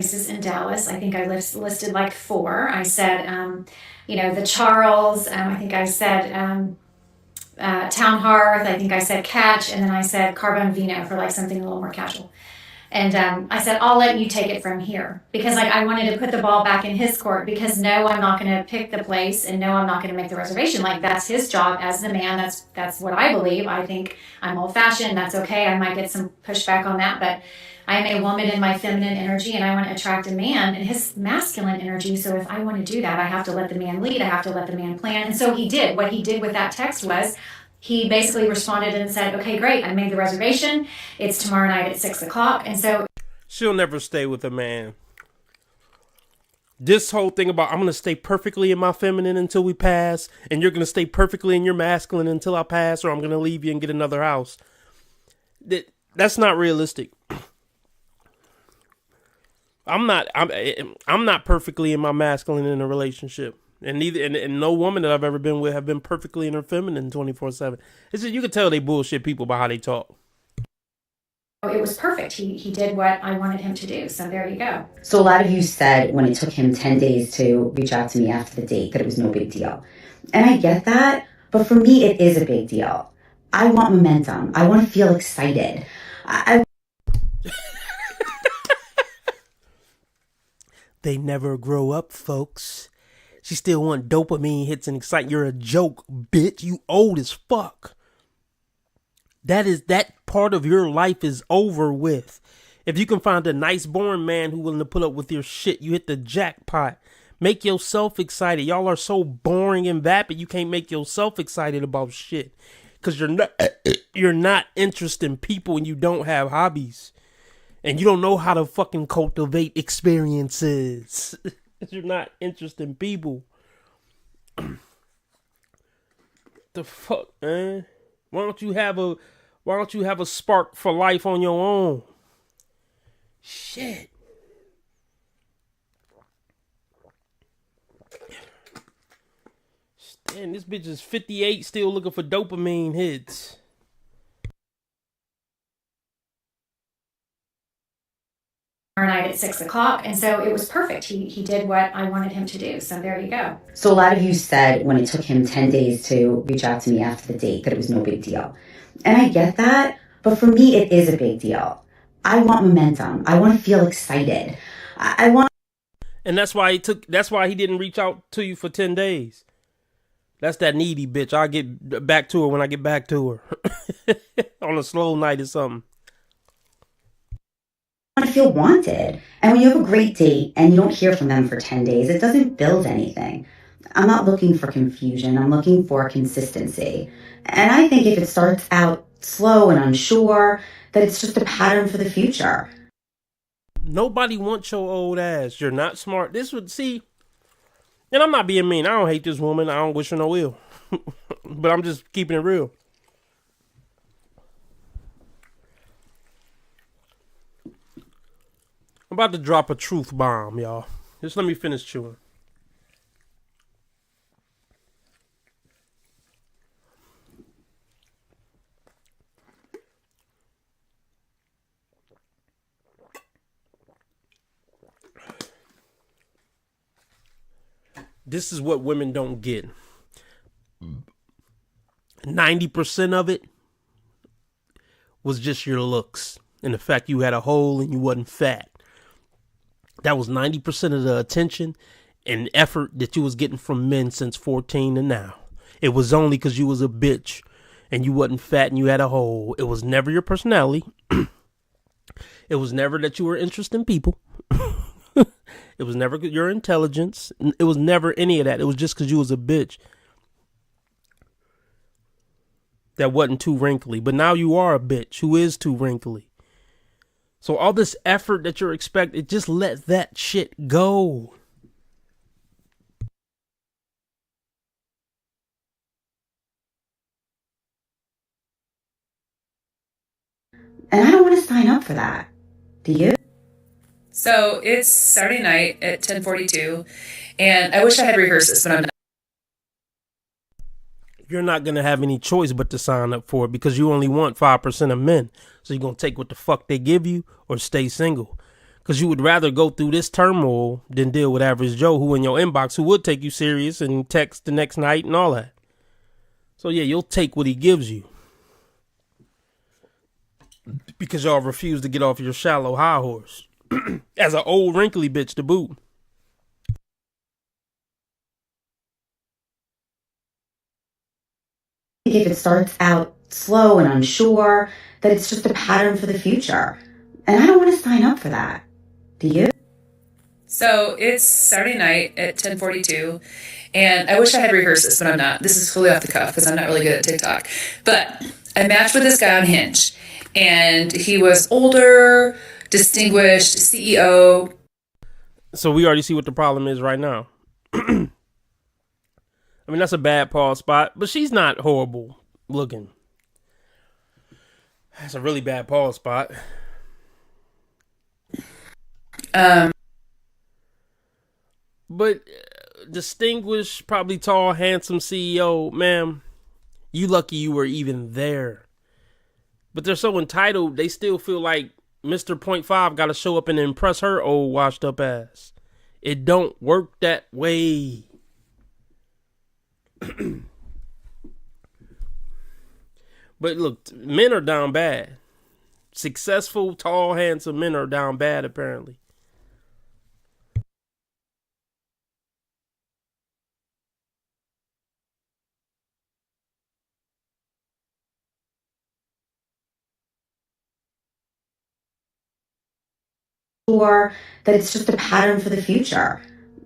Places in Dallas. I think I listed like 4. I said, the Charles. I think I said Town Hearth. I think I said Catch. And then I said Carbone Vino for like something a little more casual. And I said, I'll let you take it from here. Because like I wanted to put the ball back in his court, because no, I'm not going to pick the place, and no, I'm not going to make the reservation. Like that's his job as the man. That's what I believe. I think I'm old fashioned. That's okay. I might get some pushback on that, but I am a woman in my feminine energy, and I want to attract a man in his masculine energy. So if I want to do that, I have to let the man lead. I have to let the man plan. And so he did. What he did with that text was he basically responded and said, okay, great. I made the reservation. It's tomorrow night at 6 o'clock. And so she'll never stay with a man. This whole thing about I'm going to stay perfectly in my feminine until we pass, and you're going to stay perfectly in your masculine until I pass, or I'm going to leave you and get another house. That's not realistic. I'm not perfectly in my masculine in a relationship, and no woman that I've ever been with have been perfectly in her feminine 24/7. It's just, you can tell they bullshit people by how they talk. it was perfect. He did what I wanted him to do. So there you go. So a lot of you said when it took him 10 days to reach out to me after the date that it was no big deal. And I get that, but for me, it is a big deal. I want momentum. I want to feel excited. They never grow up, folks. She still want dopamine hits and excitement. You're a joke, bitch. You old as fuck. That part of your life is over with. If you can find a nice, boring man who's willing to put up with your shit, you hit the jackpot. Make yourself excited. Y'all are so boring and vapid, you can't make yourself excited about shit. Because you're not interested in people and you don't have hobbies. And you don't know how to fucking cultivate experiences. You're not interested in people. The fuck, man? Why don't you have a spark for life on your own? Shit. Damn, this bitch is 58 still looking for dopamine hits. Night at 6 o'clock, and so it was perfect. He did what I wanted him to do. So there you go. So a lot of you said when it took him 10 days to reach out to me after the date that it was no big deal. And I get that, but for me, it is a big deal. I want momentum. I want to feel excited. I want. And that's why he didn't reach out to you for 10 days. That's that needy bitch. I'll get back to her when I get back to her. On a slow night or something. Want to feel wanted. And when you have a great date and you don't hear from them for 10 days, it doesn't build anything. I'm not looking for confusion. I'm looking for consistency. And I think if it starts out slow and unsure, that it's just a pattern for the future. Nobody wants your old ass. You're not smart. This would see. And I'm not being mean. I don't hate this woman. I don't wish her no ill. But I'm just keeping it real. I'm about to drop a truth bomb, y'all. Just let me finish chewing. This is what women don't get. 90% of it was just your looks and the fact you had a hole and you wasn't fat. That was 90% of the attention and effort that you was getting from men since 14 to now. It was only because you was a bitch and you wasn't fat and you had a hole. It was never your personality. It was never that you were interested in people. It was never your intelligence. It was never any of that. It was just because you was a bitch that wasn't too wrinkly. But now you are a bitch who is too wrinkly. So all this effort that you're expecting, just let that shit go. And I don't want to sign up for that. Do you? So it's Saturday night at 10:42, and I wish I had rehearsed this, but I'm not. You're not going to have any choice but to sign up for it because you only want 5% of men. So you're going to take what the fuck they give you or stay single. Because you would rather go through this turmoil than deal with average Joe who in your inbox who would take you serious and text the next night and all that. So yeah, you'll take what he gives you. because y'all refuse to get off your shallow high horse. As an old wrinkly bitch to boot. If it starts out slow and unsure, that it's just a pattern for the future. And I don't want to sign up for that. Do you? So it's Saturday night at 10:42, and I wish I had rehearsed this, but I'm not. This is fully off the cuff because I'm not really good at TikTok. But I matched with this guy on Hinge, and he was older, distinguished, CEO. So we already see what the problem is right now. I mean, that's a bad pause spot, but she's not horrible looking. That's a really bad pause spot. But distinguished, probably tall, handsome CEO, ma'am, you lucky you were even there. But they're so entitled, they still feel like Mr. Point 5 got to show up and impress her old washed up ass. It don't work that way. But look, men are down bad. Successful, tall, handsome men are down bad, apparently. Or that it's just a pattern for the future.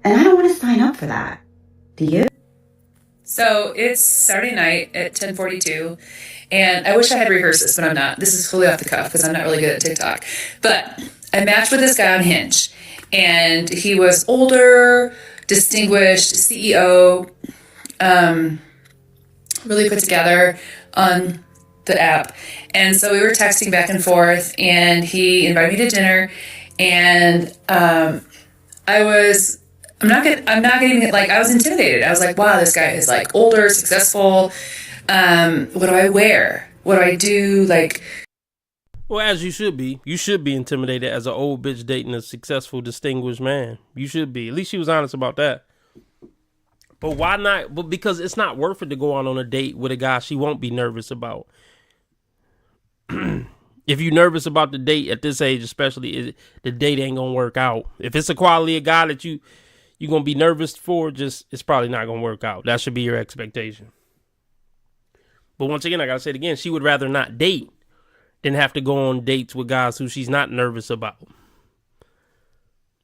And I don't want to sign up for that. Do you? So it's Saturday night at 10:42, and I wish I had rehearsed this, but I'm not. This is fully off the cuff because I'm not really good at TikTok. But I matched with this guy on Hinge, and he was older, distinguished, CEO, really put together on the app. And so we were texting back and forth, and he invited me to dinner, and I was intimidated. I was like, wow, this guy is like older, successful. What do I wear? What do I do? Like, well, as you should be. You should be intimidated as an old bitch dating a successful, distinguished man. You should be. At least she was honest about that. But why not? But because it's not worth it to go on a date with a guy she won't be nervous about. If you're nervous about the date at this age, especially, the date ain't gonna work out. If it's a quality of guy that you're gonna be nervous for, it's probably not gonna work out. That should be your expectation. But once again, I gotta say it again, she would rather not date than have to go on dates with guys who she's not nervous about.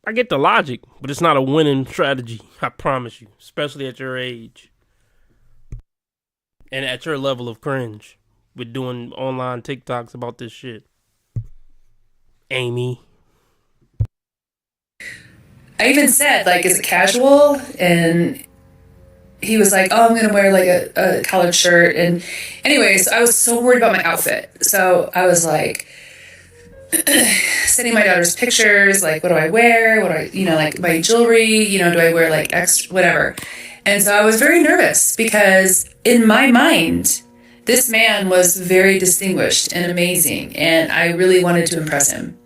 I get the logic, but it's not a winning strategy, I promise you, especially at your age and at your level of cringe with doing online TikToks about this shit. Amy. I even said, like, is it casual? And he was like, oh, I'm going to wear like a collared shirt. And anyways, I was so worried about my outfit. So I was like, sending my daughter's pictures, like, what do I wear? What do I, like my jewelry, do I wear like extra, whatever. And so I was very nervous because in my mind, this man was very distinguished and amazing, and I really wanted to impress him.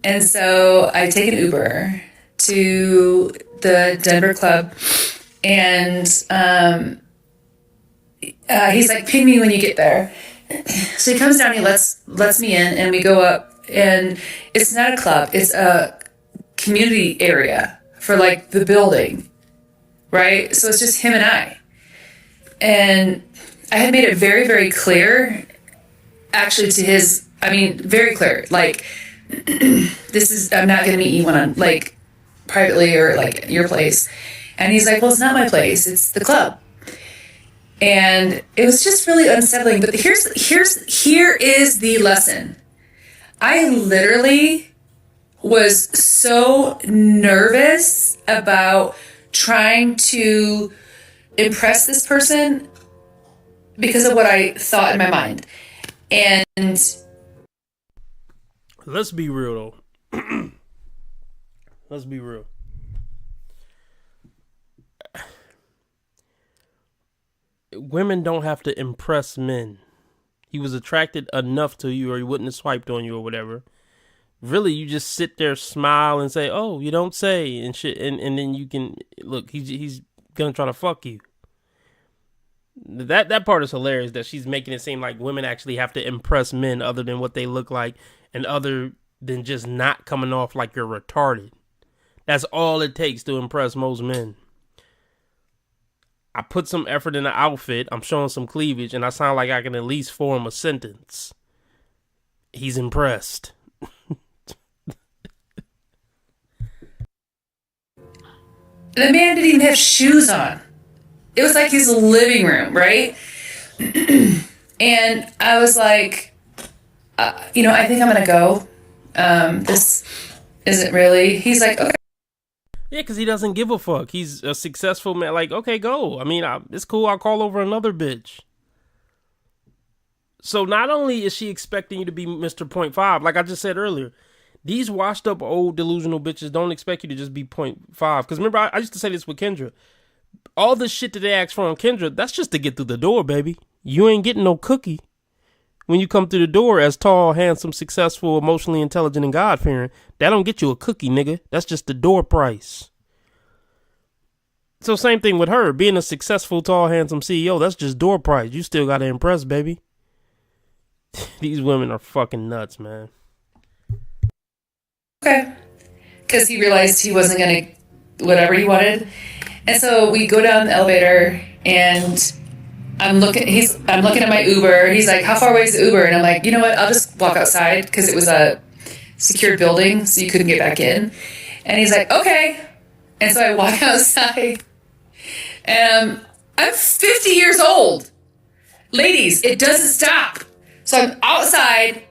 And so I take an Uber to the Denver club, and he's like, ping me when you get there. So he comes down, he lets me in, and we go up, and it's not a club, it's a community area for like the building, right? So it's just him and I. And I had made it very, very clear, actually, to his, very clear, like, I'm not going to meet you like, privately or, like, your place. And he's like, well, it's not my place, it's the club. And it was just really unsettling, but here is the lesson. I literally was so nervous about trying to impress this person because of what I thought in my mind. And let's be real though. Let's be real. Women don't have to impress men. He was attracted enough to you, or he wouldn't have swiped on you or whatever. Really, you just sit there, smile, and say, "Oh, you don't say," and shit, and then you can look. He's gonna try to fuck you. That part is hilarious, that she's making it seem like women actually have to impress men other than what they look like and other than just not coming off like you're retarded. That's all it takes to impress most men. I put some effort in the outfit, I'm showing some cleavage, and I sound like I can at least form a sentence. He's impressed. The man didn't even have shoes on. It was like his living room, right? And I was like, I think I'm going to go. This isn't really. He's like, okay. Yeah, because he doesn't give a fuck. He's a successful man. Like, okay, go. I mean, it's cool. I'll call over another bitch. So not only is she expecting you to be Mr. 0.5, like I just said earlier, these washed up old delusional bitches don't expect you to just be 0.5. Because remember, I used to say this with Kendra. All the shit that they ask for on Kendra, that's just to get through the door, baby. You ain't getting no cookie. When you come through the door as tall, handsome, successful, emotionally intelligent, and God-fearing, that don't get you a cookie, nigga. That's just the door price. So same thing with her. Being a successful, tall, handsome CEO, that's just door price. You still got to impress, baby. These women are fucking nuts, man. Okay. Because he realized he wasn't going to whatever he wanted. And so we go down the elevator and I'm looking at my Uber. He's like, how far away is the Uber? And I'm like, you know what? I'll just walk outside because it was a secured building, so you couldn't get back in. And he's like, okay. And so I walk outside. And I'm 50 years old. Ladies, it doesn't stop. So I'm outside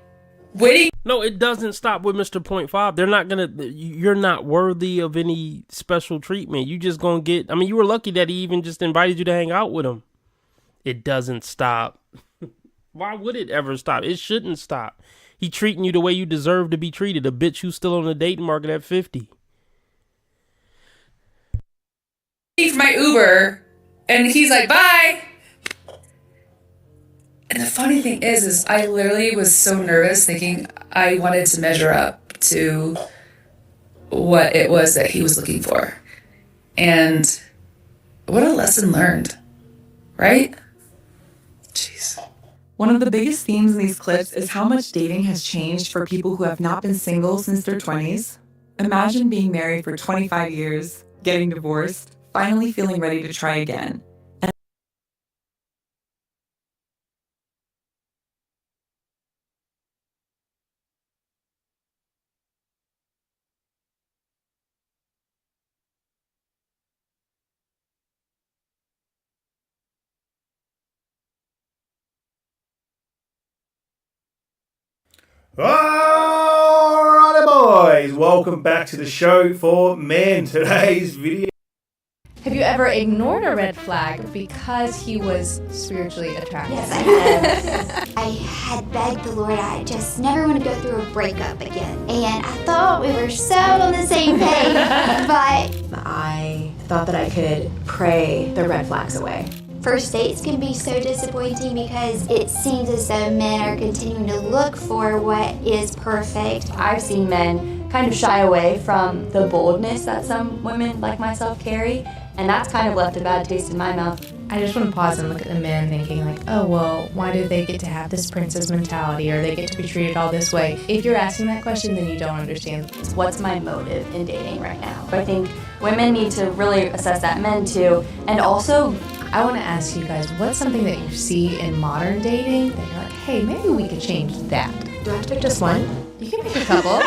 waiting. No, it doesn't stop with Mr. 0.5. They're not you're not worthy of any special treatment. You just gonna get, you were lucky that he even just invited you to hang out with him. It doesn't stop. Why would it ever stop? It shouldn't stop. He treating you the way you deserve to be treated. A bitch who's still on the dating market at 50. For my Uber, and he's like, bye. And the funny thing is I literally was so nervous thinking I wanted to measure up to what it was that he was looking for. And what a lesson learned, right? Jeez. One of the biggest themes in these clips is how much dating has changed for people who have not been single since their 20s. Imagine being married for 25 years, getting divorced, finally feeling ready to try again. Alrighty, boys, welcome back to the show for men. Today's video. Have you ever ignored a red flag because he was spiritually attractive? Yes, I have. I had begged the Lord I just never want to go through a breakup again. And I thought we were so on the same page, but I thought that I could pray the red flags away. first dates can be so disappointing because it seems as though men are continuing to look for what is perfect. I've seen men kind of shy away from the boldness that some women like myself carry, and that's kind of left a bad taste in my mouth. I just want to pause and look at the men thinking like, oh, well, why do they get to have this princess mentality or they get to be treated all this way? If you're asking that question, then you don't understand what's my motive in dating right now. But I think women need to really assess that, men too. And also, I want to ask you guys, what's something that you see in modern dating that you're like, hey, maybe we could change that? Do I have to pick just one? You can pick a couple.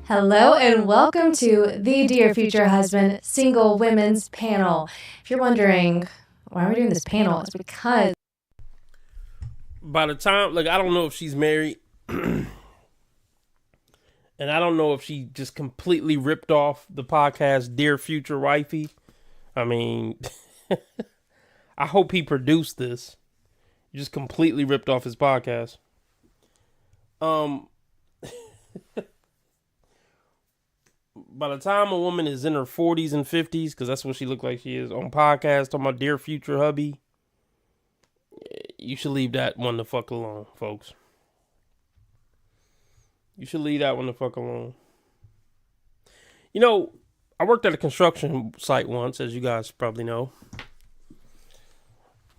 Hello and welcome to the Dear Future Husband Single Women's Panel. If you're wondering why are we doing this panel, it's because by the time, like, I don't know if she's married and I don't know if she just completely ripped off the podcast Dear Future Wifey. I mean, I hope he produced this. You just completely ripped off his podcast. By the time a woman is in her 40s and 50s, because that's what she looked like she is on podcast, talking about Dear Future Hubby, you should leave that one the fuck alone, folks. You should leave that one the fuck alone. You know, I worked at a construction site once, as you guys probably know.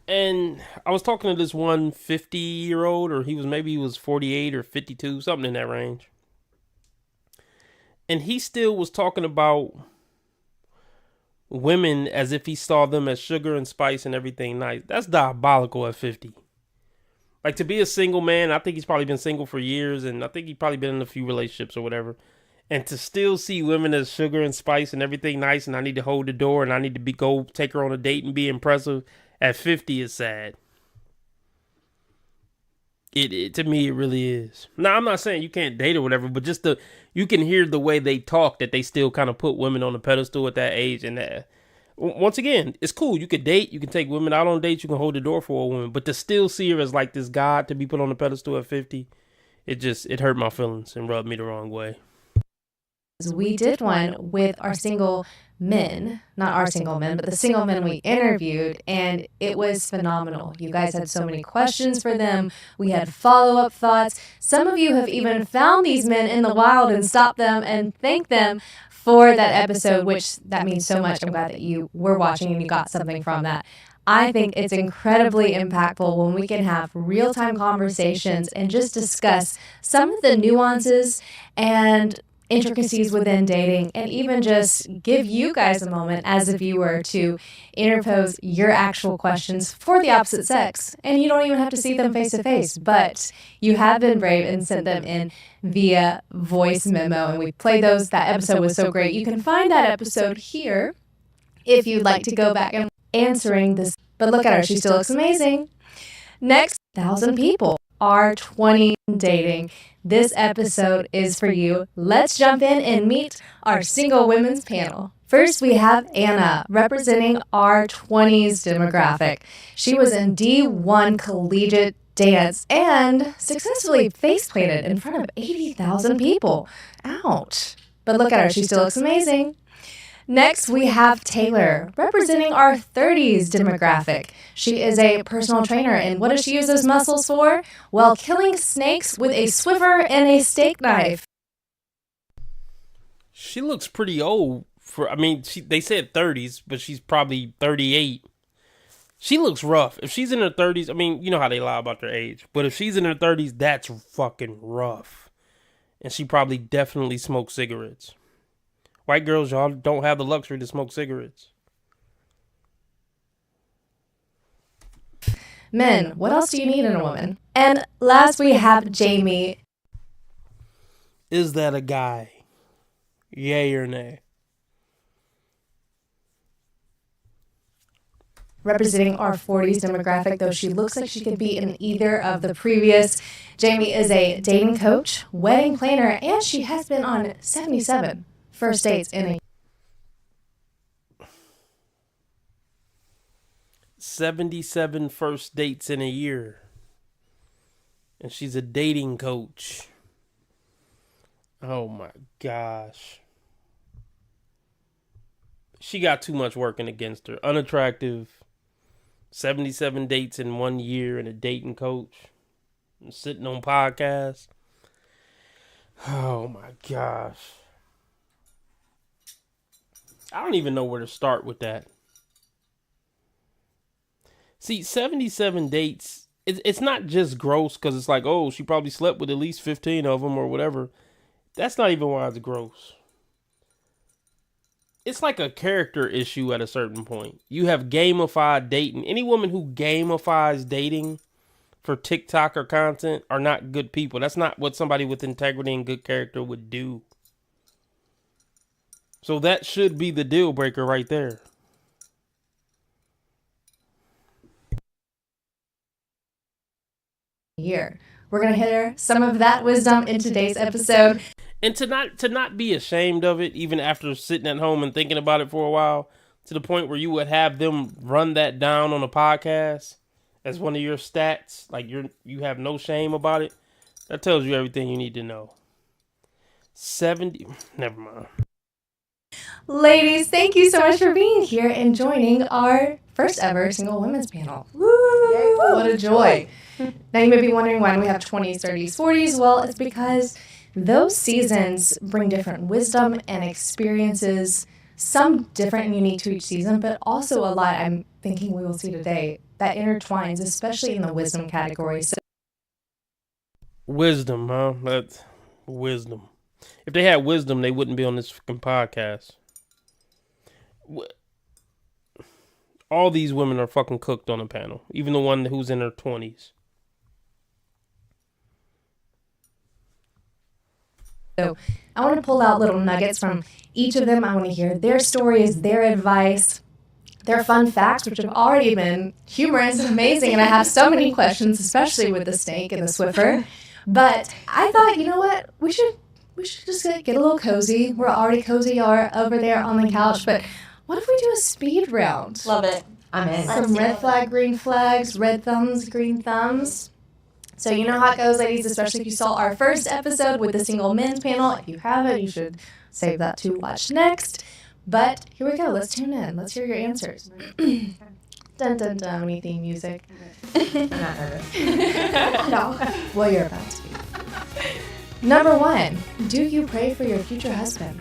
And I was talking to this one 50-year-old, or he was 48 or 52, something in that range. And he still was talking about women as if he saw them as sugar and spice and everything nice. That's diabolical at 50. Like, to be a single man, I think he's probably been single for years, and I think he's probably been in a few relationships or whatever. And to still see women as sugar and spice and everything nice, and I need to hold the door, and I need to go take her on a date and be impressive at 50 is sad. It to me, it really is. Now, I'm not saying you can't date or whatever, but just you can hear the way they talk that they still kind of put women on the pedestal at that age. And once again, it's cool. You could date, you can take women out on dates, you can hold the door for a woman, but to still see her as like this god to be put on the pedestal at 50, it hurt my feelings and rubbed me the wrong way. We did one with our single men, not our single men, but the single men we interviewed, and it was phenomenal. You guys had so many questions for them. We had follow-up thoughts. Some of you have even found these men in the wild and stopped them and thanked them for that episode, which that means so much. I'm glad that you were watching and you got something from that. I think it's incredibly impactful when we can have real-time conversations and just discuss some of the nuances and intricacies within dating, and even just give you guys a moment as if you were to interpose your actual questions for the opposite sex. And you don't even have to see them face to face, but you have been brave and sent them in via voice memo, and we played those. That episode was so great. You can find that episode here if you'd like to go back and answering this. But look at her, she still looks amazing. Next, 1,000 people are 20 dating. This episode is for you. Let's jump in and meet our single women's panel. First, we have Anna, representing our 20s demographic. She was in D1 collegiate dance and successfully face planted in front of 80,000 people. Ouch. But look at her, she still looks amazing. Next, we have Taylor, representing our 30s demographic. She is a personal trainer, and what does she use those muscles for? Well, killing snakes with a Swiffer and a steak knife. She looks pretty old they said 30s, but she's probably 38. She looks rough. If she's in her 30s, you know how they lie about their age, but if she's in her 30s, that's fucking rough. And she probably definitely smokes cigarettes. White girls, y'all don't have the luxury to smoke cigarettes. Men, what else do you need in a woman? And last we have Jamie. Is that a guy? Yay or nay? Representing our 40s demographic, though she looks like she could be in either of the previous. Jamie is a dating coach, wedding planner, and she has been on 77 first dates in a 77 first dates in a year. And she's a dating coach. Oh my gosh. She got too much working against her. Unattractive. 77 dates in 1 year and a dating coach. And sitting on podcasts. Oh my gosh. I don't even know where to start with that. See, 77 dates, it's not just gross because it's like, oh, she probably slept with at least 15 of them or whatever. That's not even why it's gross. It's like a character issue at a certain point. You have gamified dating. Any woman who gamifies dating for TikTok or content are not good people. That's not what somebody with integrity and good character would do. So that should be the deal breaker right there. Year. We're going to hear some of that wisdom in today's episode. And to not be ashamed of it, even after sitting at home and thinking about it for a while, to the point where you would have them run that down on a podcast as one of your stats, like you have no shame about it. That tells you everything you need to know. 70, never mind. Ladies, thank you so much for being here and joining our first ever single women's panel. Woo! What a joy. Now you may be wondering why we have 20s, 30s, 40s. Well, it's because those seasons bring different wisdom and experiences some different and unique to each season, but also a lot I'm thinking we will see today that intertwines, especially in the wisdom category. So Wisdom, huh? That's wisdom. If they had wisdom, they wouldn't be on this fucking podcast. All these women are fucking cooked on the panel. Even the one who's in her 20s. So I want to pull out little nuggets from each of them. I want to hear their stories, their advice, their fun facts, which have already been humorous and amazing. And I have so many questions, especially with the snake and the Swiffer. But I thought, you know what? We should just get a little cozy. We're already cozy over there on the couch. But what if we do a speed round? Love it. I'm in. Some red flag, green flags, red thumbs, green thumbs. So you know how it goes, ladies, especially if you saw our first episode with the single men's panel. If you haven't, you should save that to watch next. But here we go. Let's tune in. Let's hear your answers. Dun, dun, dun. We need theme music. I'm not nervous. No. Well, you're about to be. Number 1. Do you pray for your future husband?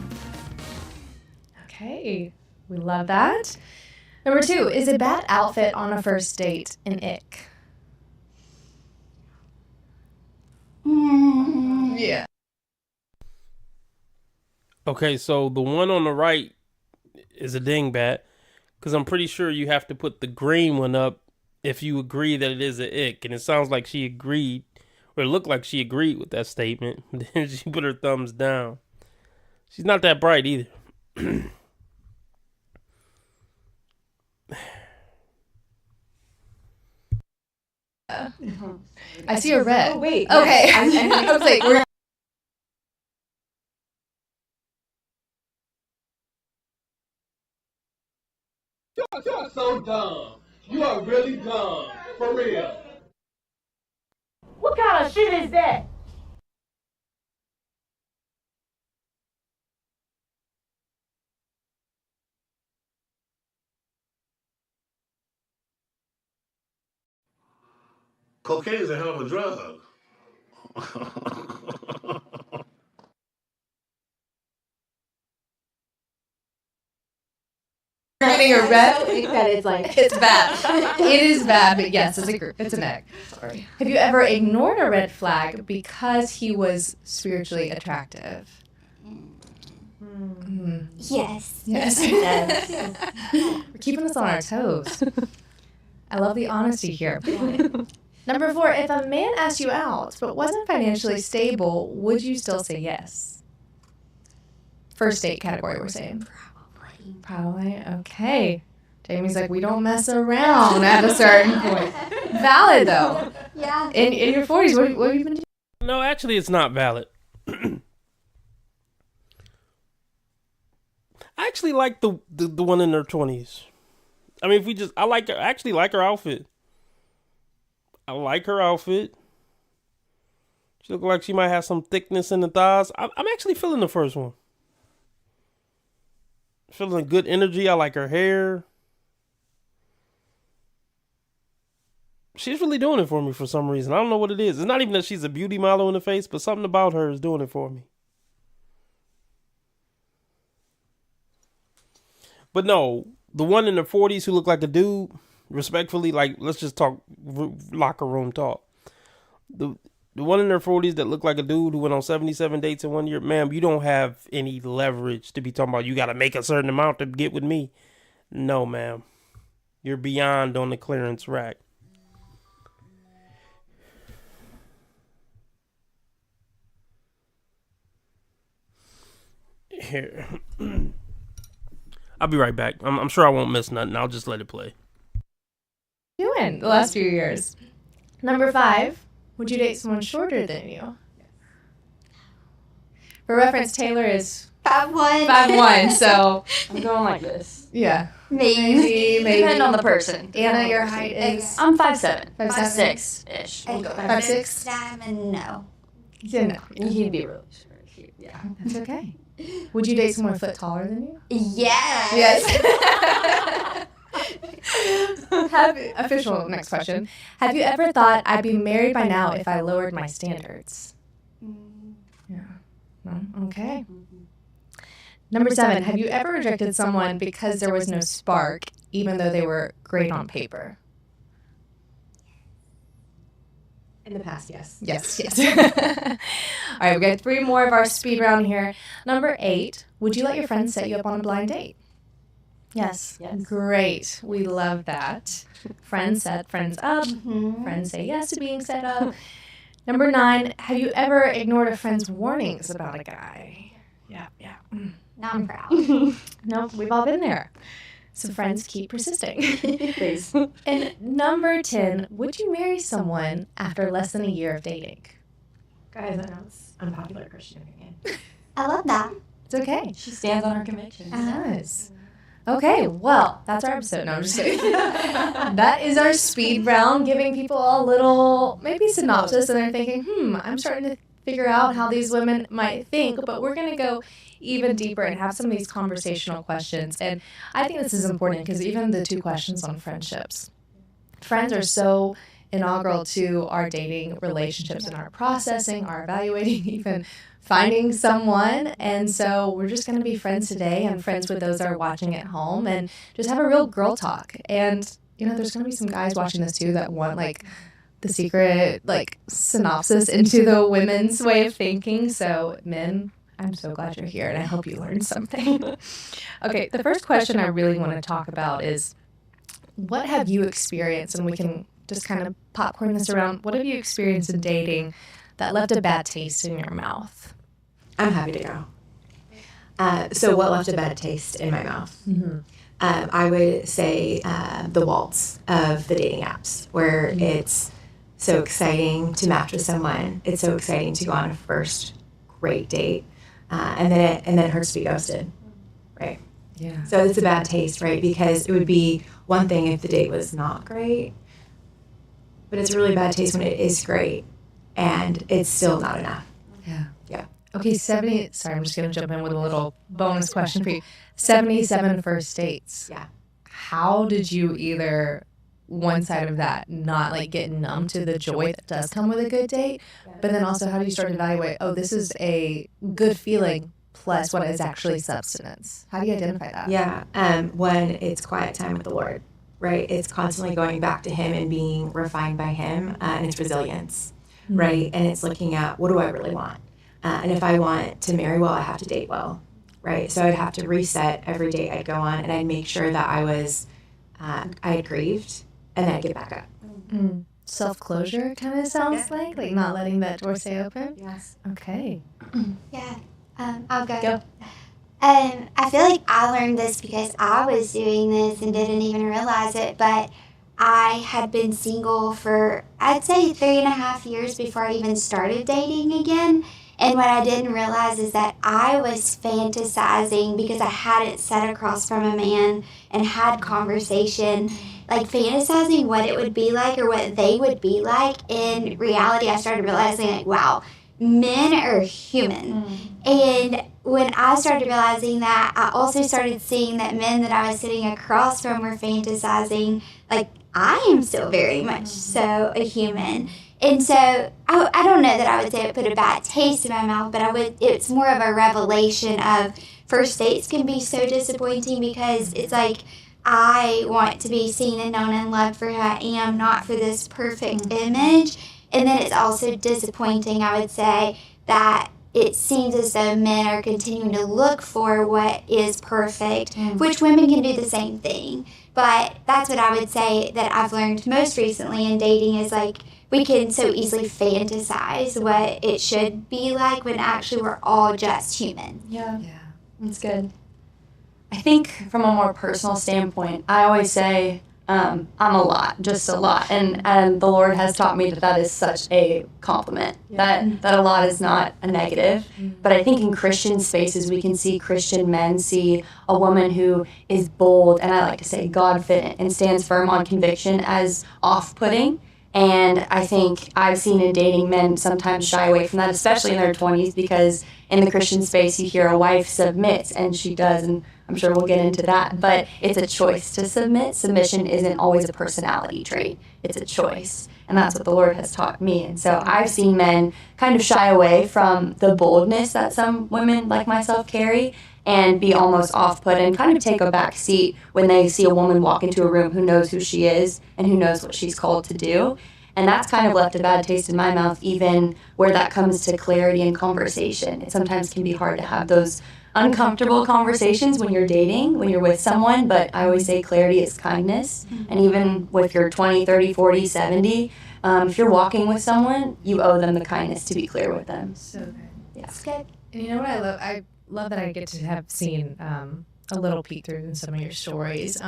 Okay. We love that. Number 2. Is a bad outfit on a first date an ick? Yeah. Okay, so the one on the right is a dingbat, because I'm pretty sure you have to put the green one up if you agree that it is an ick. And it sounds like she agreed, or it looked like she agreed with that statement. Then she put her thumbs down. She's not that bright either. I see a red. Oh, wait. Okay. I was like, we're You're so dumb. You are really dumb. For real. What kind of shit is that? Cocaine is a hell of a drug. getting a red. That is like It's bad. It is bad, but yes, it's an egg. Sorry. Have you ever ignored a red flag because he was spiritually attractive? Yes. Yes. We're keeping us on our toes. I love the honesty here. Number 4, if a man asked you out but wasn't financially stable, would you still say yes? First date category, we're saying. Probably. Okay. Jamie's like, we don't mess around at a certain point. Valid, though. Yeah. In your 40s, what have you been doing? No, actually, it's not valid. I actually like the one in her 20s. I mean, I actually like her outfit. I like her outfit. She looks like she might have some thickness in the thighs. I'm actually feeling the first one. Feeling good energy. I like her hair. She's really doing it for me for some reason. I don't know what it is. It's not even that she's a beauty model in the face, but something about her is doing it for me. But no, the one in the 40s who looked like a dude, respectfully, like, let's just talk locker room talk. The one in their 40s that looked like a dude who went on 77 dates in 1 year, ma'am, you don't have any leverage to be talking about you got to make a certain amount to get with me. No, ma'am. You're beyond on the clearance rack. Here. I'll be right back. I'm sure I won't miss nothing. I'll just let it play. Doing the last few years. Number 5, would you date someone shorter than you? For reference, Taylor is 5'1". 5'1", so I'm going like this. yeah. Maybe. Depending on the person. Anna, your height is I'm 5'7". 5'6". 5'6"-ish. I We'll go. 5'6". No. Yeah, no. He'd be really short. Yeah. That's okay. Would you date someone a foot taller than you? Yes. Official next question. Have you ever thought I'd be married by now if I lowered my standards? Yeah. No? Okay. Number 7, have you ever rejected someone because there was no spark, even though they were great on paper? In the past, yes. Yes. All right, we got 3 more of our speed round here. Number 8, would you let your friends set you up on a blind date? Yes. Great. We love that. Friends set friends up. Friends say yes to being set up. Number 9, have you ever ignored a friend's warnings about a guy? Yeah. Not proud. Nope, we've all been there. So friends keep persisting. Please. And number 10, would you marry someone after less than a year of dating? Guys, I know it's unpopular Christian opinion. I love that. It's okay. She stands on her convictions. Yes. Okay, well, that's our episode. No, I'm just kidding. That is our speed round, giving people a little, maybe synopsis, and they're thinking, I'm starting to figure out how these women might think, but we're going to go even deeper and have some of these conversational questions. And I think this is important because even the 2 questions on friendships. Friends are so integral to our dating relationships and our processing, our evaluating, even finding someone. And so we're just going to be friends today and friends with those that are watching at home and just have a real girl talk. And, there's going to be some guys watching this too that want the secret synopsis into the women's way of thinking. So men, I'm so glad you're here and I hope you learned something. Okay, the first question I really want to talk about is, what have you experienced? And we can just kind of popcorn this around. What have you experienced in dating that left a bad taste in your mouth? I'm happy to go. So what left a bad taste in my mouth? I would say the waltz of the dating apps, where it's so exciting to match with someone. It's so exciting to go on a first great date, and then it hurts to be ghosted, right? Yeah. So it's a bad taste, right? Because it would be one thing if the date was not great, but it's a really bad taste when it is great and it's still not enough. Yeah. Okay, sorry, I'm just going to jump in with a little bonus question for you. 77 first dates. Yeah. How did you either, one side of that, not get numb to the joy that does come with a good date, but then also how do you start to evaluate, this is a good feeling plus what is actually substance? How do you identify that? Yeah, when it's quiet time with the Lord, right? It's constantly going back to Him and being refined by Him, and it's resilience, right? And it's looking at, what do I really want? And if I want to marry well, I have to date well, right? So I'd have to reset every date I'd go on, and I'd make sure that I had grieved, and then I'd get back up. Self-closure kind of sounds like not letting that door stay open? Yes. Okay. Yeah. I'll go. I feel like I learned this because I was doing this and didn't even realize it, but I had been single for, I'd say, 3.5 years before I even started dating again. And what I didn't realize is that I was fantasizing because I hadn't sat across from a man and had conversation, fantasizing what it would be like or what they would be like. In reality, I started realizing, wow, men are human. And when I started realizing that, I also started seeing that men that I was sitting across from were fantasizing, I am still very much so a human. And so I don't know that I would say it put a bad taste in my mouth, but it's more of a revelation of first dates can be so disappointing because it's I want to be seen and known and loved for who I am, not for this perfect image. And then it's also disappointing, I would say, that it seems as though men are continuing to look for what is perfect, which women can do the same thing. But that's what I would say that I've learned most recently in dating is we can so easily fantasize what it should be like when actually we're all just human. Yeah. That's good. I think from a more personal standpoint, I always say I'm a lot, just a lot. And the Lord has taught me that is such a compliment, that a lot is not a negative. But I think in Christian spaces, we can see Christian men see a woman who is bold, and I like to say God-fit, and stands firm on conviction as off-putting. And I think I've seen in dating men sometimes shy away from that, especially in their 20s, because in the Christian space, you hear a wife submits, and she does, and I'm sure we'll get into that. But it's a choice to submit. Submission isn't always a personality trait. It's a choice. And that's what the Lord has taught me. And so I've seen men kind of shy away from the boldness that some women like myself carry. and be almost off-put and kind of take a back seat when they see a woman walk into a room who knows who she is and who knows what she's called to do. And that's kind of left a bad taste in my mouth, even where that comes to clarity and conversation. It sometimes can be hard to have those uncomfortable conversations when you're dating, when you're with someone, but I always say clarity is kindness. And even with your 20, 30, 40, 70, if you're walking with someone, you owe them the kindness to be clear with them. So good. Yeah. It's good. And you know what I love? I love that I get to have seen a little peek through in some of your stories.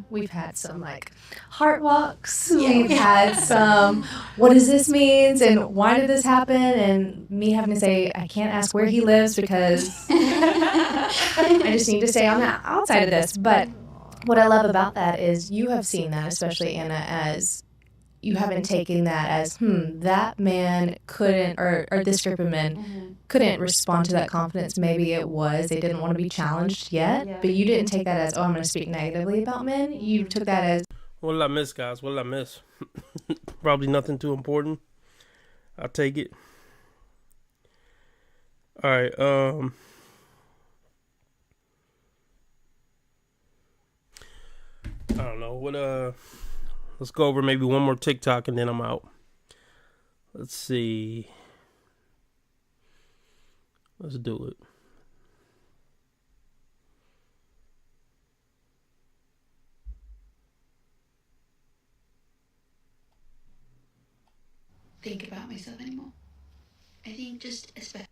We've had some like heart walks. We've had some what does this mean and why did this happen, and me having to say I can't ask where he lives because I just need to stay on the outside of this. But what I love about that is you have seen that, especially Anna, as you haven't taken that as, that man couldn't, or this group of men couldn't respond to that confidence. Maybe it was they didn't want to be challenged yet, but you didn't take that as, I'm going to speak negatively about men. You took that as, what did I miss, guys? What did I miss? Probably nothing too important. I'll take it. All right. I don't know. What, let's go over maybe one more TikTok and then I'm out. Let's see. Let's do it. Think about myself anymore. I think just especially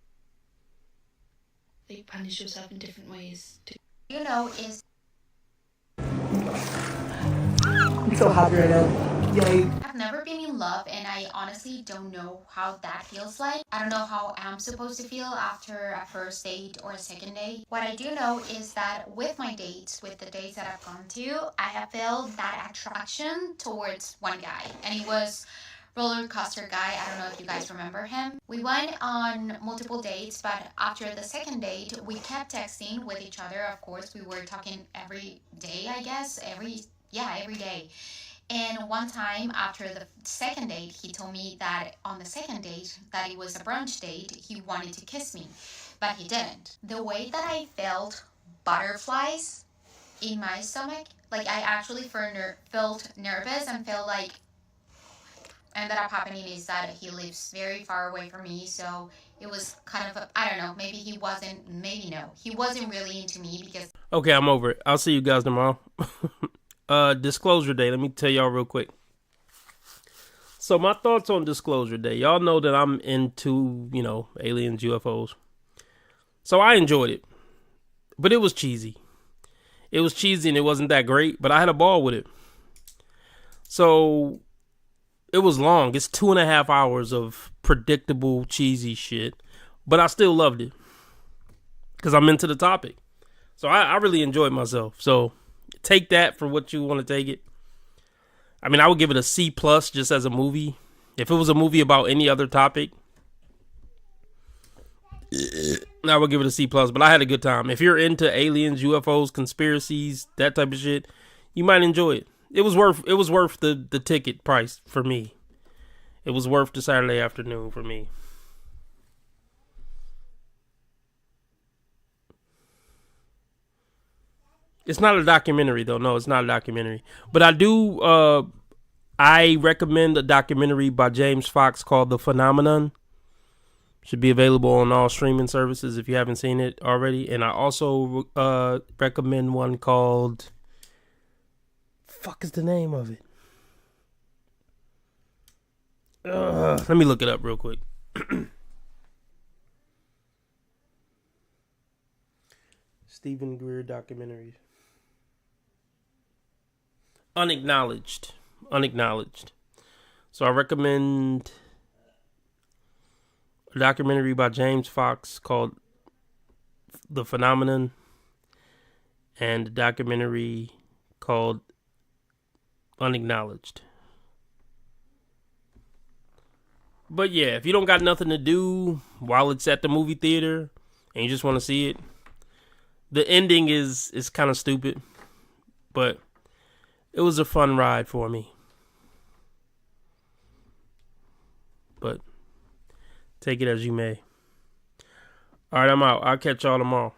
you punish yourself in different ways to Is I'm so happy right now. Yay. I've never been in love and I honestly don't know how that feels like. I don't know how I'm supposed to feel after a first date or a second date. What I do know is that with my dates, with the dates that I've gone to, I have felt that attraction towards one guy, and he was roller coaster guy. I don't know if you guys remember him. We went on multiple dates, but after the second date, we kept texting with each other. Of course, we were talking every day, I guess, every day. And one time after the second date, he told me that on the second date, that it was a brunch date, he wanted to kiss me, but he didn't. The way that I felt butterflies in my stomach, like I actually felt nervous and felt like ended up happening is that he lives very far away from me, so it was kind of I don't know, maybe he wasn't really into me because... Okay, I'm over it. I'll see you guys tomorrow. Disclosure Day. Let me tell y'all real quick. So my thoughts on Disclosure Day. Y'all know that I'm into, aliens, UFOs. So I enjoyed it. But it was cheesy. It was cheesy and it wasn't that great, but I had a ball with it. So it was long. It's 2.5 hours of predictable, cheesy shit. But I still loved it. Because I'm into the topic. So I really enjoyed myself. So take that for what you want to take it. I mean, I would give it a C+ just as a movie. If it was a movie about any other topic, I would give it a C+, but I had a good time. If you're into aliens, UFOs, conspiracies, that type of shit, you might enjoy it. It was worth the ticket price for me. It was worth the Saturday afternoon for me. It's not a documentary, though. No, it's not a documentary. But I recommend a documentary by James Fox called The Phenomenon. Should be available on all streaming services if you haven't seen it already. And I also recommend one called... Fuck is the name of it? Let me look it up real quick. Stephen Greer documentaries. Unacknowledged. So I recommend a documentary by James Fox called The Phenomenon, and a documentary called Unacknowledged. But yeah, if you don't got nothing to do while it's at the movie theater and you just want to see it, the ending is kind of stupid, but it was a fun ride for me. But take it as you may. All right, I'm out. I'll catch y'all tomorrow.